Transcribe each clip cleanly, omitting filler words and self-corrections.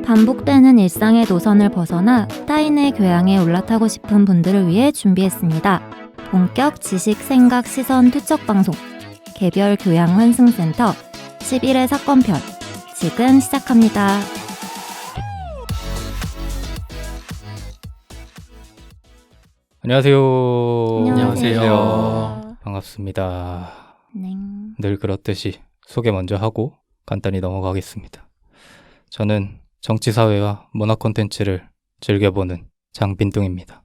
반복되는 일상의 노선을 벗어나 타인의 교양에 올라타고 싶은 분들을 위해 준비했습니다. 본격 지식, 생각, 시선 투척 방송 개별 교양 환승센터 11회 사건편 지금 시작합니다. 안녕하세요. 안녕하세요. 반갑습니다. 네. 늘 그렇듯이 소개 먼저 하고 간단히 넘어가겠습니다. 저는 정치사회와 문화 콘텐츠를 즐겨보는 장빈둥입니다.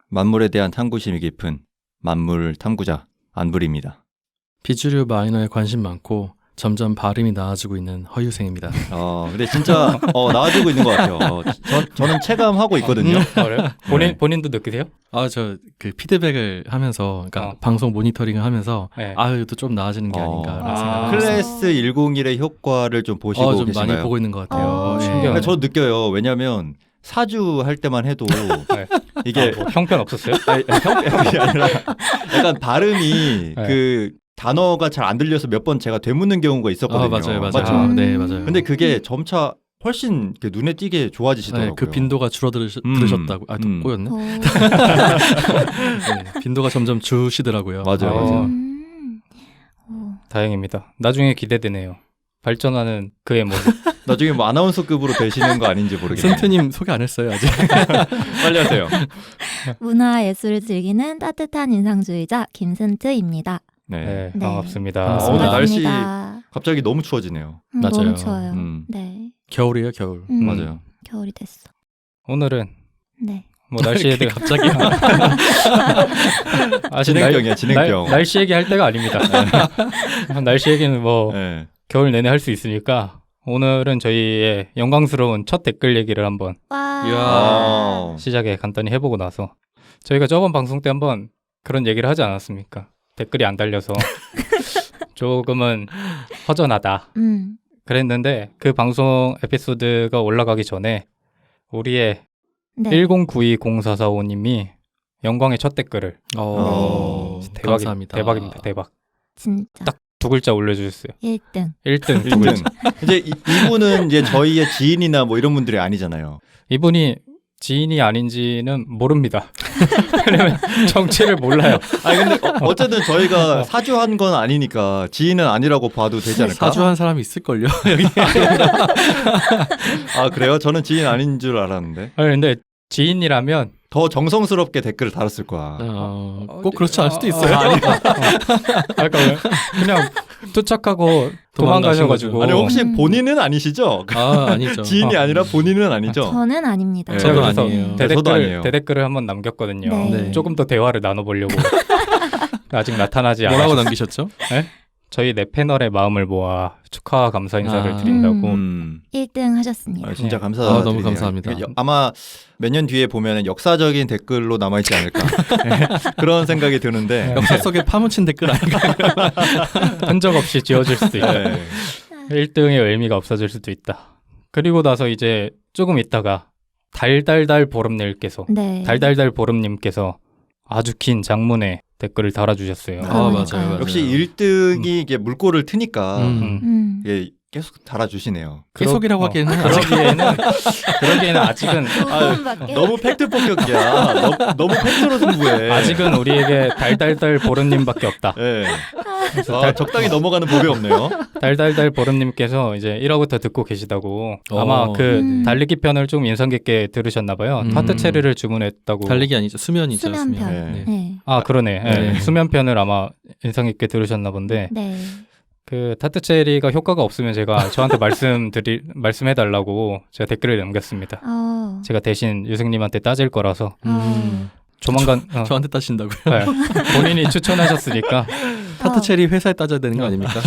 만물에 대한 탐구심이 깊은 만물 탐구자 안불입니다. 비주류 마이너에 관심 많고 점점 발음이 나아지고 있는 허유생입니다. 근데 진짜 나아지고 있는 것 같아요. 저는 체감하고 있거든요. 그래요? 본인도 느끼세요? 저 그 피드백을 하면서, 그러니까 방송 모니터링을 하면서 네. 이것도 좀 나아지는 게 아닌가라는 생각을 클래스 101의 효과를 좀 보시고 좀 계신가요? 많이 보고 있는 것 같아요. 예. 신기하네. 저도 느껴요. 왜냐하면 사주 할 때만 해도 네. 이게 뭐 형편 없었어요? 형편이 아니라 약간 발음이 네. 그 단어가 잘 안 들려서 몇 번 제가 되묻는 경우가 있었거든요. 맞아요. 맞죠? 네, 맞아요. 근데 그게 점차 훨씬 눈에 띄게 좋아지시더라고요. 네, 그 빈도가 줄어들으셨다고. 또 꼬였네. 네, 빈도가 점점 주시더라고요. 맞아요. 다행입니다. 나중에 기대되네요. 발전하는 그의 모습. 나중에 뭐 아나운서급으로 되시는 거 아닌지 모르겠네요. 센트님 소개 안 했어요 아직. 빨리 하세요. 문화 예술을 즐기는 따뜻한 인상주의자 네, 김센트입니다. 네. 네. 반갑습니다. 반갑습니다. 오늘 날씨 반갑습니다. 갑자기 너무 추워지네요. 맞아요. 너무 추워요. 음. 네. 겨울이에요, 겨울. 맞아요. 겨울이 됐어. 오늘은 네. 뭐 날씨에 대해 갑자기 진행병이야, 진행병. 날씨 얘기할 때가 아닙니다. 날씨 얘기는 뭐 네. 겨울 내내 할 수 있으니까 오늘은 저희의 영광스러운 첫 댓글 얘기를 한번 와. 이야. 시작에 간단히 해보고 나서 저희가 저번 방송 때 한번 그런 얘기를 하지 않았습니까? 댓글이 안 달려서 조금은 허전하다 그랬는데 그 방송 에피소드가 올라가기 전에 우리의 네. 10920445님이 영광의 첫 댓글을 감사합니다. 대박입니다. 대박. 진짜. 딱 두 글자 올려주셨어요. 1등. 1등 두 글자. 이제 이분은 이제 저희의 지인이나 뭐 이런 분들이 아니잖아요. 이분이 지인이 아닌지는 모릅니다. 왜냐면 정체를 몰라요. 근데 어쨌든 저희가 사주한 건 아니니까 지인은 아니라고 봐도 되지 않을까? 사주한 사람이 있을걸요. 여기. 그래요? 저는 지인 아닌 줄 알았는데 근데 지인이라면 더 정성스럽게 댓글을 달았을 거야. 꼭 그렇지 않을 수도 있어요. 그러니까 그냥 투척하고 도망가셔가지고. 아니 혹시 본인은 아니시죠? 아니죠. 지인이 아니라 본인은 아니죠? 저는 아닙니다. 네. 제가 저도 그래서 아니에요. 저도 아니에요. 대댓글을 한번 남겼거든요. 네. 조금 더 대화를 나눠보려고. 아직 나타나지 않아요. 뭐라고 남기셨죠? 저희 내 패널의 마음을 모아 축하와 감사 인사를 드린다고. 1등 하셨습니다. 진짜 네. 감사드리네요. 너무 감사합니다. 아마 몇 년 뒤에 보면 역사적인 댓글로 남아있지 않을까 그런 생각이 드는데 역사 속에 파묻힌 댓글 아닌가? 흔적 없이 지워질 수도 있다. 네. 1등의 의미가 없어질 수도 있다. 그리고 나서 이제 조금 있다가 달달달 보름님께서 네. 달달달 보름님께서 아주 긴 장문의 댓글을 달아주셨어요. 맞아요. 역시 1등이 이게 물꼬를 트니까 이게 계속 달아주시네요. 계속이라고 하기에는 그러기에는 아직은 너무 팩트 폭격이야. 너무 팩트로 승부해. 아직은 우리에게 달달달 보름님밖에 없다. 네. 적당히 넘어가는 법이 없네요. 달달달 보름님께서 이제 1화부터 듣고 계시다고 아마 그 달리기 편을 좀 인상 깊게 들으셨나봐요. 타트 체리를 주문했다고. 달리기 아니죠. 수면이죠. 수면편. 네. 네. 그러네. 네. 수면편을 아마 인상 깊게 들으셨나 본데 네. 그 타트 체리가 효과가 없으면 제가 저한테 말씀해달라고 제가 댓글을 남겼습니다. 제가 대신 유승님한테 따질 거라서 조만간 저한테 따신다고요? 네, 본인이 추천하셨으니까 타트 체리 회사에 따져야 되는 거 아닙니까?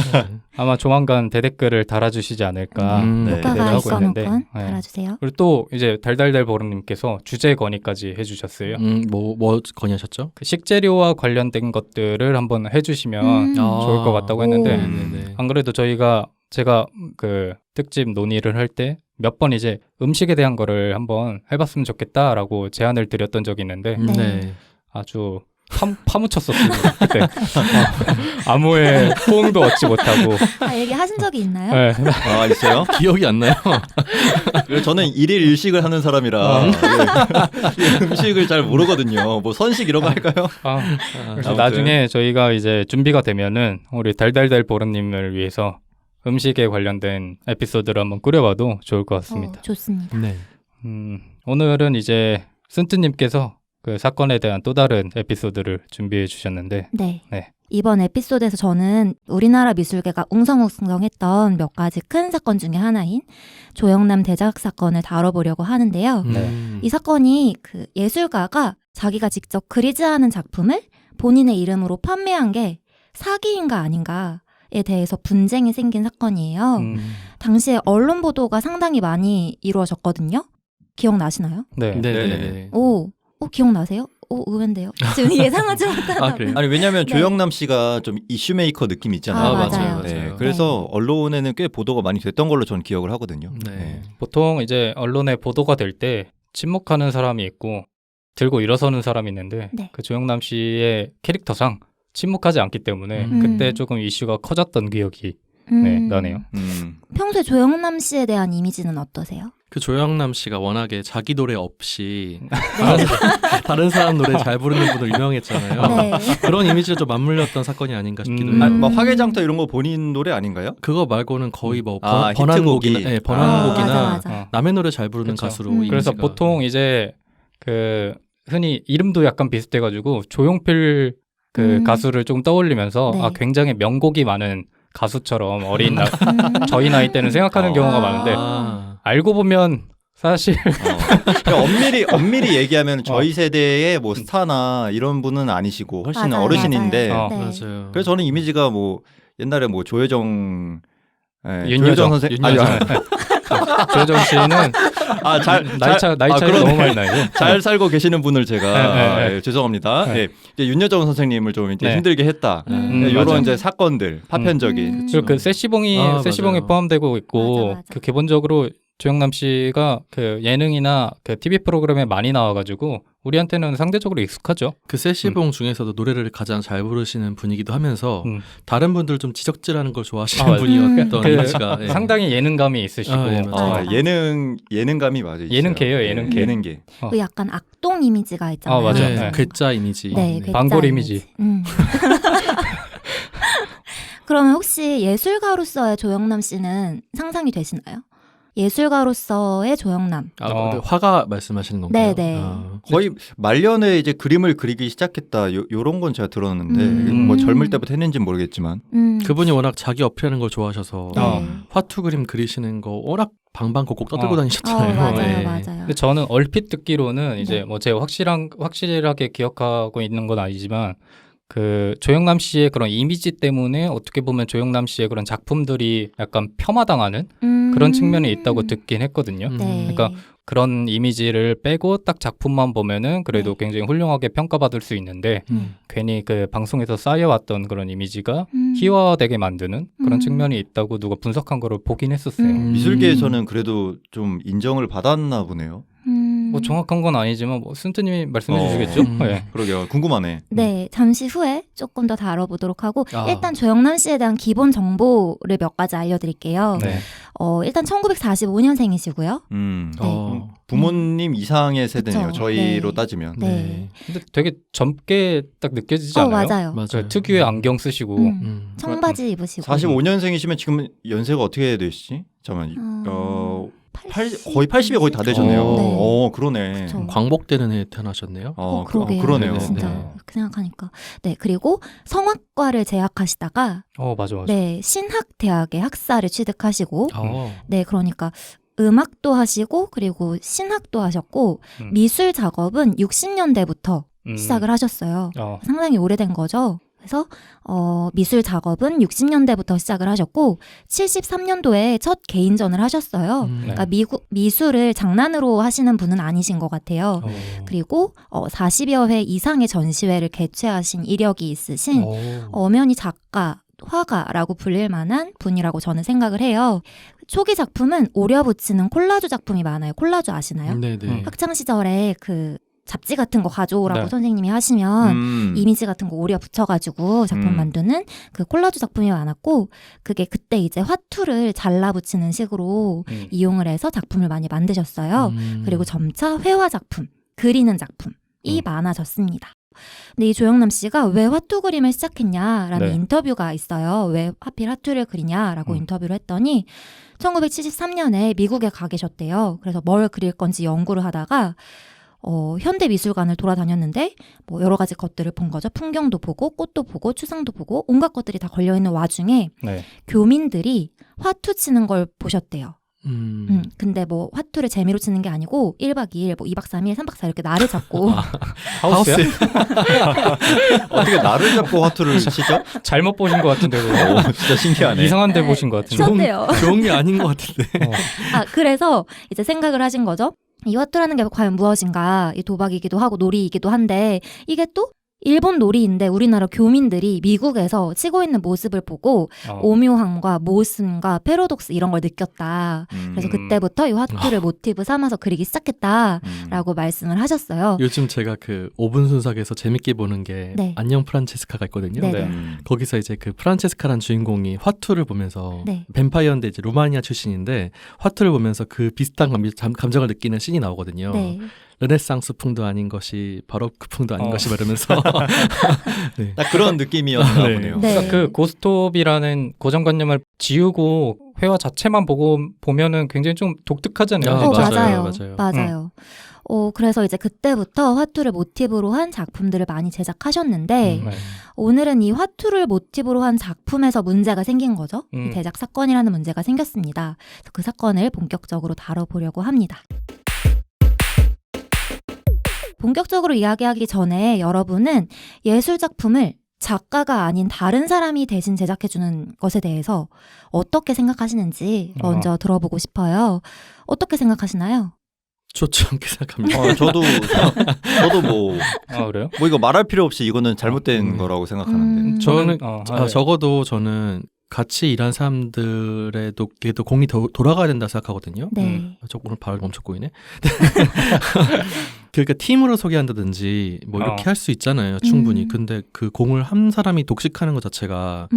아마 조만간 대댓글을 달아주시지 않을까 네. 기대를 효과가 하고 있는데 있어놓건 달아주세요. 그리고 또 이제 달달달 보름님께서 주제 건의까지 해주셨어요. 뭐 건의하셨죠? 그 식재료와 관련된 것들을 한번 해주시면 좋을 것 같다고 했는데 안 그래도 제가 그 특집 논의를 할 때 몇 번 이제 음식에 대한 거를 한번 해봤으면 좋겠다라고 제안을 드렸던 적이 있는데 네. 아주 파묻혔었습니다. 그때 아무의 호응도 얻지 못하고. 얘기하신 적이 있나요? 네. 아 있어요? 기억이 안 나요. 그래서 저는 일일 일식을 하는 사람이라 예, 음식을 잘 모르거든요. 뭐 선식 이런 거 할까요? 그래서 아무튼. 나중에 저희가 이제 준비가 되면은 우리 달달달 보름님을 위해서 음식에 관련된 에피소드를 한번 꾸려봐도 좋을 것 같습니다. 좋습니다. 네. 오늘은 이제 쓴뜨님께서 그 사건에 대한 또 다른 에피소드를 준비해 주셨는데 네. 네. 이번 에피소드에서 저는 우리나라 미술계가 웅성웅성했던 몇 가지 큰 사건 중에 하나인 조영남 대작 사건을 다뤄보려고 하는데요. 이 사건이 그 예술가가 자기가 직접 그리지 않은 작품을 본인의 이름으로 판매한 게 사기인가 아닌가에 대해서 분쟁이 생긴 사건이에요. 당시에 언론 보도가 상당히 많이 이루어졌거든요. 기억나시나요? 네. 네네네. 기억나세요? 의외인데요. 지금 예상하지 못하나 아, 그래요? 아니 왜냐하면 네. 조영남 씨가 좀 이슈메이커 느낌 있잖아요. 아, 맞아요. 네, 그래서 언론에는 꽤 보도가 많이 됐던 걸로 저는 기억을 하거든요. 네. 보통 이제 언론에 보도가 될 때 침묵하는 사람이 있고 들고 일어서는 사람이 있는데 네. 그 조영남 씨의 캐릭터상 침묵하지 않기 때문에 음. 그때 조금 이슈가 커졌던 기억이 나네요. 평소에 조영남 씨에 대한 이미지는 어떠세요? 그 조영남 씨가 워낙에 자기 노래 없이 네. 다른 사람 노래 잘 부르는 분으로 유명했잖아요. 네. 그런 이미지를 좀 맞물렸던 사건이 아닌가 싶기도 해요. 아, 뭐 화개장터 이런 거 본인 노래 아닌가요? 그거 말고는 거의 뭐 아, 번안곡이나, 히트곡이. 네, 번안곡이나 맞아. 남의 노래 잘 부르는 그쵸. 가수로 그래서 이미지가. 보통 이제 그 흔히 이름도 약간 비슷해가지고 조용필 그 가수를 조금 떠올리면서 네. 굉장히 명곡이 많은 가수처럼 어린 저희 나이 때는 생각하는 경우가 많은데 알고 보면 사실 그러니까 엄밀히 얘기하면 저희 세대의 뭐 스타나 이런 분은 아니시고 훨씬 맞아요, 어르신인데 맞아요. 네. 맞아요. 그래서 저는 이미지가 뭐 옛날에 뭐 조혜정 윤여정 선생 조혜정 씨는 나이 차이 그러네. 너무 많이 나요. 잘 살고 계시는 분을 제가 네. 죄송합니다. 네. 이제 윤여정 선생님을 좀 이제 네. 힘들게 했다. 이런 맞아요. 이제 사건들 파편적인. 그리고 그 세시봉이 맞아요. 포함되고 있고 맞아. 그 기본적으로 조영남 씨가 그 예능이나 그 TV 프로그램에 많이 나와가지고 우리한테는 상대적으로 익숙하죠. 그 세시봉 중에서도 노래를 가장 잘 부르시는 분이기도 하면서 다른 분들 좀 지적질하는 걸 좋아하시는 맞아요. 분이었던 그 이미지가 예. 상당히 예능감이 있으시고 예, 맞아요. 예능감이 맞아요. 예능계예요, 예능계. 예능계. 그 약간 악동 이미지가 있잖아요. 맞아요. 네, 네. 괴짜 이미지. 네, 네. 괴짜 방골 이미지. 그러면 혹시 예술가로서의 조영남 씨는 상상이 되시나요? 예술가로서의 조영남. 네, 화가 말씀하시는 건가요? 네. 거의 말년에 이제 그림을 그리기 시작했다. 요런 건 제가 들었는데 뭐 젊을 때부터 했는지는 모르겠지만 그분이 워낙 자기 어필하는 걸 좋아하셔서 네. 화투 그림 그리시는 거 워낙 방방곡곡 떠들고 다니셨잖아요. 맞아요, 예. 맞아요. 근데 저는 얼핏 듣기로는 이제 네. 뭐 제가 확실하게 기억하고 있는 건 아니지만 그 조영남 씨의 그런 이미지 때문에 어떻게 보면 조영남 씨의 그런 작품들이 약간 폄하당하는 그런 측면이 있다고 듣긴 했거든요. 네. 그러니까 그런 이미지를 빼고 딱 작품만 보면은 그래도 네. 굉장히 훌륭하게 평가받을 수 있는데 괜히 그 방송에서 쌓여왔던 그런 이미지가 희화되게 만드는 그런 측면이 있다고 누가 분석한 거를 보긴 했었어요. 미술계에서는 그래도 좀 인정을 받았나 보네요. 뭐 정확한 건 아니지만 뭐 순트님이 말씀해 주시겠죠? 네. 그러게요. 궁금하네. 네, 잠시 후에 조금 더 다뤄보도록 하고 일단 아. 조영남 씨에 대한 기본 정보를 몇 가지 알려드릴게요. 네. 일단 1945년생이시고요. 어. 부모님 이상의 세대네요. 그쵸. 저희로 네. 따지면. 네. 근데 되게 젊게 딱 느껴지지 않아요? 맞아요. 맞아요. 그 특유의 안경 쓰시고 청바지 입으시고. 45년생이시면 지금 연세가 어떻게 되시지? 잠깐만. 어, 거의 80이 거의 다 되셨네요. 네. 그러네. 그쵸. 광복되는 해에 태어나셨네요. 그러게요. 그러네요. 진짜 네. 그 생각하니까. 네, 그리고 성악과를 재학하시다가 맞아. 네, 신학대학의 학사를 취득하시고 어. 네, 그러니까 음악도 하시고 그리고 신학도 하셨고 미술 작업은 60년대부터 시작을 하셨어요. 상당히 오래된 거죠. 그래서 미술 작업은 60년대부터 시작을 하셨고 73년도에 첫 개인전을 하셨어요. 그러니까 미술을 장난으로 하시는 분은 아니신 것 같아요. 그리고 40여 회 이상의 전시회를 개최하신 이력이 있으신 엄연히 작가, 화가라고 불릴 만한 분이라고 저는 생각을 해요. 초기 작품은 오려 붙이는 콜라주 작품이 많아요. 콜라주 아시나요? 네네. 학창 시절에 그 잡지 같은 거 가져오라고 네. 선생님이 하시면 이미지 같은 거 오려 붙여가지고 작품 만드는 그 콜라주 작품이 많았고 그게 그때 이제 화투를 잘라붙이는 식으로 이용을 해서 작품을 많이 만드셨어요. 그리고 점차 회화 작품, 그리는 작품이 많아졌습니다. 근데 이 조영남 씨가 왜 화투 그림을 시작했냐라는 네. 인터뷰가 있어요. 왜 하필 화투를 그리냐라고 인터뷰를 했더니 1973년에 미국에 가 계셨대요. 그래서 뭘 그릴 건지 연구를 하다가 현대미술관을 돌아다녔는데 뭐 여러 가지 것들을 본 거죠. 풍경도 보고 꽃도 보고 추상도 보고 온갖 것들이 다 걸려있는 와중에 네. 교민들이 화투 치는 걸 보셨대요. 근데 뭐 화투를 재미로 치는 게 아니고 1박 2일, 뭐 2박 3일, 3박 4일 이렇게 날을 잡고 하우스야? 어떻게 나를 잡고 화투를 치죠? 잘못 보신 것 같은데 진짜 신기하네. 이상한 데 보신 것 같은데. 쳤대요. 좋은 게 아닌 것 같은데. 그래서 이제 생각을 하신 거죠. 이 화투라는 게 과연 무엇인가? 이 도박이기도 하고 놀이이기도 한데 이게 또 일본 놀이인데 우리나라 교민들이 미국에서 치고 있는 모습을 보고 오묘함과 모순과 패러독스 이런 걸 느꼈다. 그래서 그때부터 이 화투를 모티브 삼아서 그리기 시작했다라고 말씀을 하셨어요. 요즘 제가 그 5분 순삭에서 재밌게 보는 게 네. 안녕 프란체스카가 있거든요. 네. 네. 거기서 이제 그 프란체스카라는 주인공이 화투를 보면서 네. 뱀파이어인데 이제 루마니아 출신인데 화투를 보면서 그 비슷한 감정을 느끼는 씬이 나오거든요. 네. 르네상스 풍도 아닌 것이 바로크 풍도 아닌 것이 말하면서 네. 딱 그런 느낌이었나 네. 보네요. 네. 그러니까 그 고스톱이라는 고정관념을 지우고 회화 자체만 보면은 굉장히 좀 독특하잖아요. 맞아요. 맞아요. 그래서 이제 그때부터 화투를 모티브로 한 작품들을 많이 제작하셨는데 네. 오늘은 이 화투를 모티브로 한 작품에서 문제가 생긴 거죠. 이 대작 사건이라는 문제가 생겼습니다. 그래서 그 사건을 본격적으로 다뤄보려고 합니다. 본격적으로 이야기하기 전에 여러분은 예술 작품을 작가가 아닌 다른 사람이 대신 제작해주는 것에 대해서 어떻게 생각하시는지 먼저 들어보고 싶어요. 어떻게 생각하시나요? 좋지 않게 생각합니다. 저도 뭐 그래요? 뭐 이거 말할 필요 없이 이거는 잘못된 거라고 생각하는데. 저는 네. 적어도 저는 같이 일한 사람들에도 공이 돌아가야 된다 생각하거든요. 네. 저 오늘 발음 엄청 꼬이네. 그러니까 팀으로 소개한다든지 뭐 이렇게 할 수 있잖아요. 충분히. 근데 그 공을 한 사람이 독식하는 것 자체가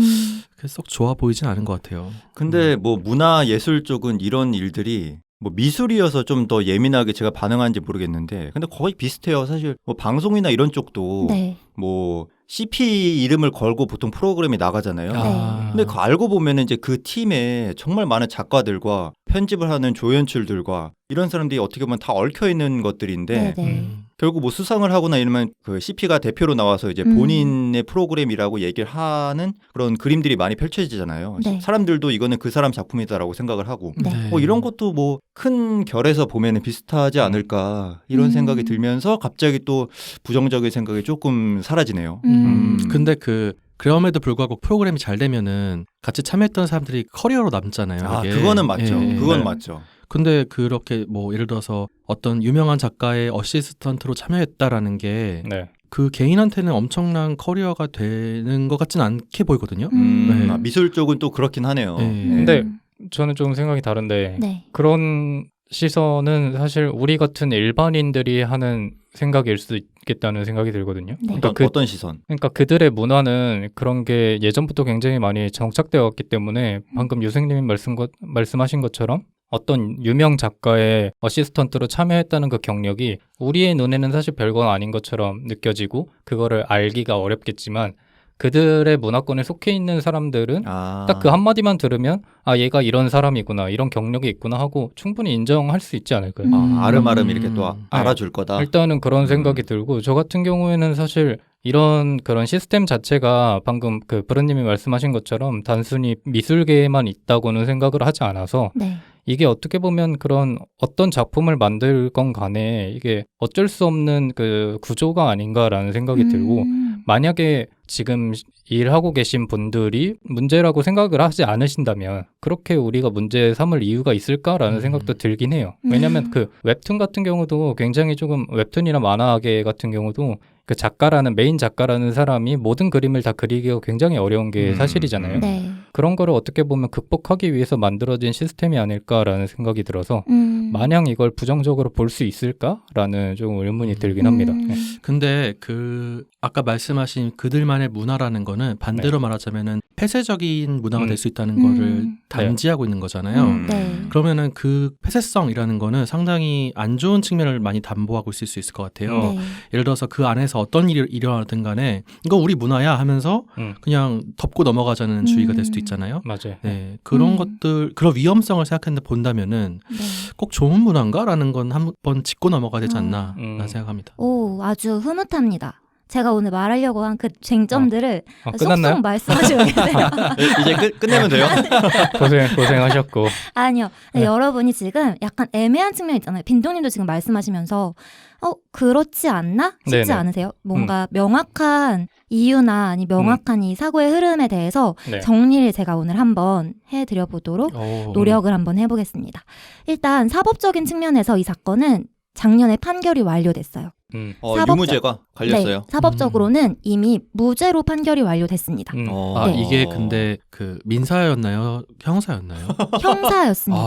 썩 좋아 보이진 않은 것 같아요. 근데 뭐 문화 예술 쪽은 이런 일들이 뭐 미술이어서 좀 더 예민하게 제가 반응하는지 모르겠는데 근데 거의 비슷해요. 사실 뭐 방송이나 이런 쪽도 네. 뭐 CP 이름을 걸고 보통 프로그램이 나가잖아요. 네. 근데 그 알고 보면 이제 그 팀에 정말 많은 작가들과 편집을 하는 조연출들과 이런 사람들이 어떻게 보면 다 얽혀 있는 것들인데 네. 결국 뭐 수상을 하거나 이러면 그 CP가 대표로 나와서 이제 본인의 프로그램이라고 얘기를 하는 그런 그림들이 많이 펼쳐지잖아요. 네. 사람들도 이거는 그 사람 작품이다라고 생각을 하고 네. 뭐 이런 것도 뭐 큰 결에서 보면은 비슷하지 않을까 이런 생각이 들면서 갑자기 또 부정적인 생각이 조금 사라지네요. 근데 그럼에도 불구하고 프로그램이 잘 되면은 같이 참여했던 사람들이 커리어로 남잖아요. 이게. 그거는 맞죠. 예. 그건 네. 맞죠. 근데 그렇게 뭐 예를 들어서 어떤 유명한 작가의 어시스턴트로 참여했다라는 게 네. 그 개인한테는 엄청난 커리어가 되는 것 같지는 않게 보이거든요. 네. 미술 쪽은 또 그렇긴 하네요. 네. 근데 저는 좀 생각이 다른데 네. 그런 시선은 사실 우리 같은 일반인들이 하는 생각일 수 있겠다는 생각이 들거든요. 네. 어떤 시선? 그러니까 그들의 문화는 그런 게 예전부터 굉장히 많이 정착되어 왔기 때문에 방금 유생님이 말씀하신 것처럼 어떤 유명 작가의 어시스턴트로 참여했다는 그 경력이 우리의 눈에는 사실 별건 아닌 것처럼 느껴지고 그거를 알기가 어렵겠지만 그들의 문화권에 속해 있는 사람들은 딱 그 한마디만 들으면 얘가 이런 사람이구나 이런 경력이 있구나 하고 충분히 인정할 수 있지 않을까요? 아름아름 이렇게 또 알아줄 거다. 일단은 그런 생각이 들고 저 같은 경우에는 사실 이런 그런 시스템 자체가 방금 그 브런님이 말씀하신 것처럼 단순히 미술계에만 있다고는 생각을 하지 않아서 네. 이게 어떻게 보면 그런 어떤 작품을 만들 건 간에 이게 어쩔 수 없는 그 구조가 아닌가라는 생각이 들고 만약에 지금 일하고 계신 분들이 문제라고 생각을 하지 않으신다면 그렇게 우리가 문제 삼을 이유가 있을까라는 생각도 들긴 해요. 왜냐하면 그 웹툰 같은 경우도 굉장히 조금 웹툰이나 만화계 같은 경우도 그 작가라는 메인 작가라는 사람이 모든 그림을 다 그리기가 굉장히 어려운 게 사실이잖아요. 네. 그런 거를 어떻게 보면 극복하기 위해서 만들어진 시스템이 아닐까라는 생각이 들어서 마냥 이걸 부정적으로 볼 수 있을까라는 좀 의문이 들긴 합니다. 네. 근데 아까 말씀하신 그들만의 문화라는 거는 반대로 말하자면은 폐쇄적인 문화가 될 수 있다는 거를 담지하고 있는 거잖아요. 네. 그러면은 그 폐쇄성이라는 거는 상당히 안 좋은 측면을 많이 담보하고 있을 수 있을 것 같아요. 네. 예를 들어서 그 안에서 어떤 일이 일어나든 간에 이거 우리 문화야 하면서 그냥 덮고 넘어가자는 주의가 될 수도 있잖아요. 맞아요. 네, 그런 것들, 그런 위험성을 생각했는데 본다면은 네. 꼭 좋은 문화인가라는 건 한번 짚고 넘어가야 되지 않나 난 생각합니다. 오, 아주 흐뭇합니다. 제가 오늘 말하려고 한 그 쟁점들을 끝났나요? 쏙쏙 말씀하시고 계세요. 이제 끝내면 돼요? 고생하셨고. 아니요. 네. 여러분이 지금 약간 애매한 측면 있잖아요. 빈동님도 지금 말씀하시면서 그렇지 않나? 싶지 네네. 않으세요? 뭔가 명확한 이유나 아니 명확한 이 사고의 흐름에 대해서 네. 정리를 제가 오늘 한번 해드려 보도록 노력을 한번 해보겠습니다. 일단 사법적인 측면에서 이 사건은 작년에 판결이 완료됐어요. 유무죄가 갈렸어요. 네, 사법적으로는 이미 무죄로 판결이 완료됐습니다. 아, 네. 이게 근데 그 민사였나요? 형사였나요? 형사였습니다.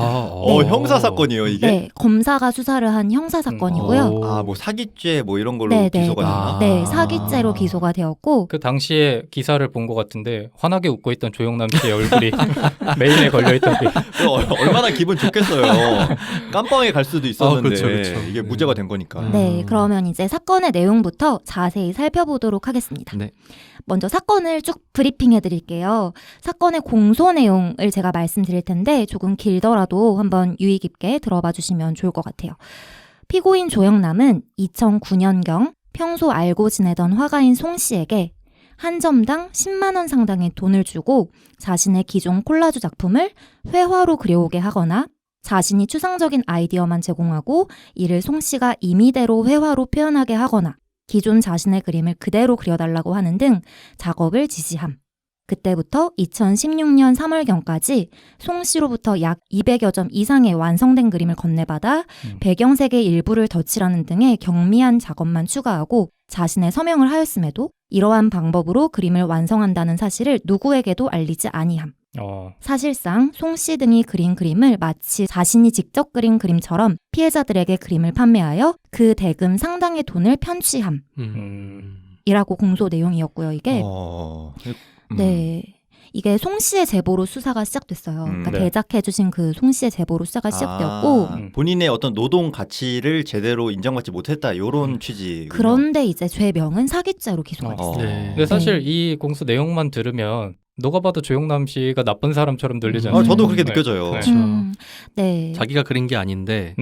형사 사건이에요, 이게? 네, 검사가 수사를 한 형사 사건이고요. 뭐 사기죄 뭐 이런 걸로 네, 기소가 네. 됐나? 네, 사기죄로 기소가 되었고 그 당시에 기사를 본 것 같은데 환하게 웃고 있던 조영남 씨의 얼굴이 메인에 걸려있던 게 얼마나 기분 좋겠어요. 깜빵에 갈 수도 있었는데 그쵸. 이게 무죄가 된 거니까. 네, 그러면 이제 사건의 내용부터 자세히 살펴보도록 하겠습니다. 네. 먼저 사건을 쭉 브리핑해 드릴게요. 사건의 공소 내용을 제가 말씀드릴 텐데 조금 길더라도 한번 유의 깊게 들어봐 주시면 좋을 것 같아요. 피고인 조영남은 2009년경 평소 알고 지내던 화가인 송 씨에게 한 점당 10만 원 상당의 돈을 주고 자신의 기존 콜라주 작품을 회화로 그려오게 하거나 자신이 추상적인 아이디어만 제공하고 이를 송 씨가 임의대로 회화로 표현하게 하거나 기존 자신의 그림을 그대로 그려달라고 하는 등 작업을 지시함. 그때부터 2016년 3월경까지 송 씨로부터 약 200여 점 이상의 완성된 그림을 건네받아 배경색의 일부를 덧칠하는 등의 경미한 작업만 추가하고 자신의 서명을 하였음에도 이러한 방법으로 그림을 완성한다는 사실을 누구에게도 알리지 아니함. 사실상 송 씨 등이 그린 그림을 마치 자신이 직접 그린 그림처럼 피해자들에게 그림을 판매하여 그 대금 상당의 돈을 편취함. 이라고 공소 내용이었고요. 이게 네. 이게 송 씨의 제보로 수사가 시작됐어요. 그러니까 네. 제작해주신 그 송 씨의 제보로 수사가 시작되었고 본인의 어떤 노동 가치를 제대로 인정받지 못했다 이런 취지. 그런데 이제 죄명은 사기죄로 기소가 됐어요. 네. 근데 사실 이 공소 내용만 들으면 누가 봐도 조영남 씨가 나쁜 사람처럼 들리잖아요. 저도 그렇게 느껴져요. 네. 네. 자기가 그린 게 아닌데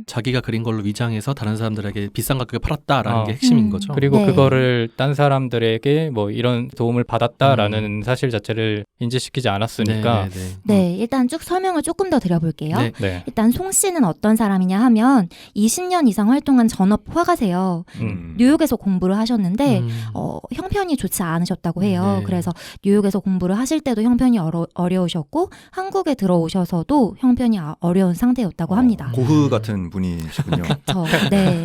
자기가 그린 걸로 위장해서 다른 사람들에게 비싼 가격에 팔았다라는 게 핵심인 거죠. 그리고 네. 그거를 딴 사람들에게 뭐 이런 도움을 받았다라는 사실 자체를 인지시키지 않았으니까. 네, 일단 쭉 설명을 조금 더 드려볼게요. 네. 네. 일단 송 씨는 어떤 사람이냐 하면 20년 이상 활동한 전업 화가세요. 뉴욕에서 공부를 하셨는데 형편이 좋지 않으셨다고 해요. 네. 그래서 뉴욕에서 공부를 하실 때도 형편이 어려우셨고 한국에 들어오셔서도 형편이 어려운 상태였다고 합니다. 고흐 같은 분이시군요. 네.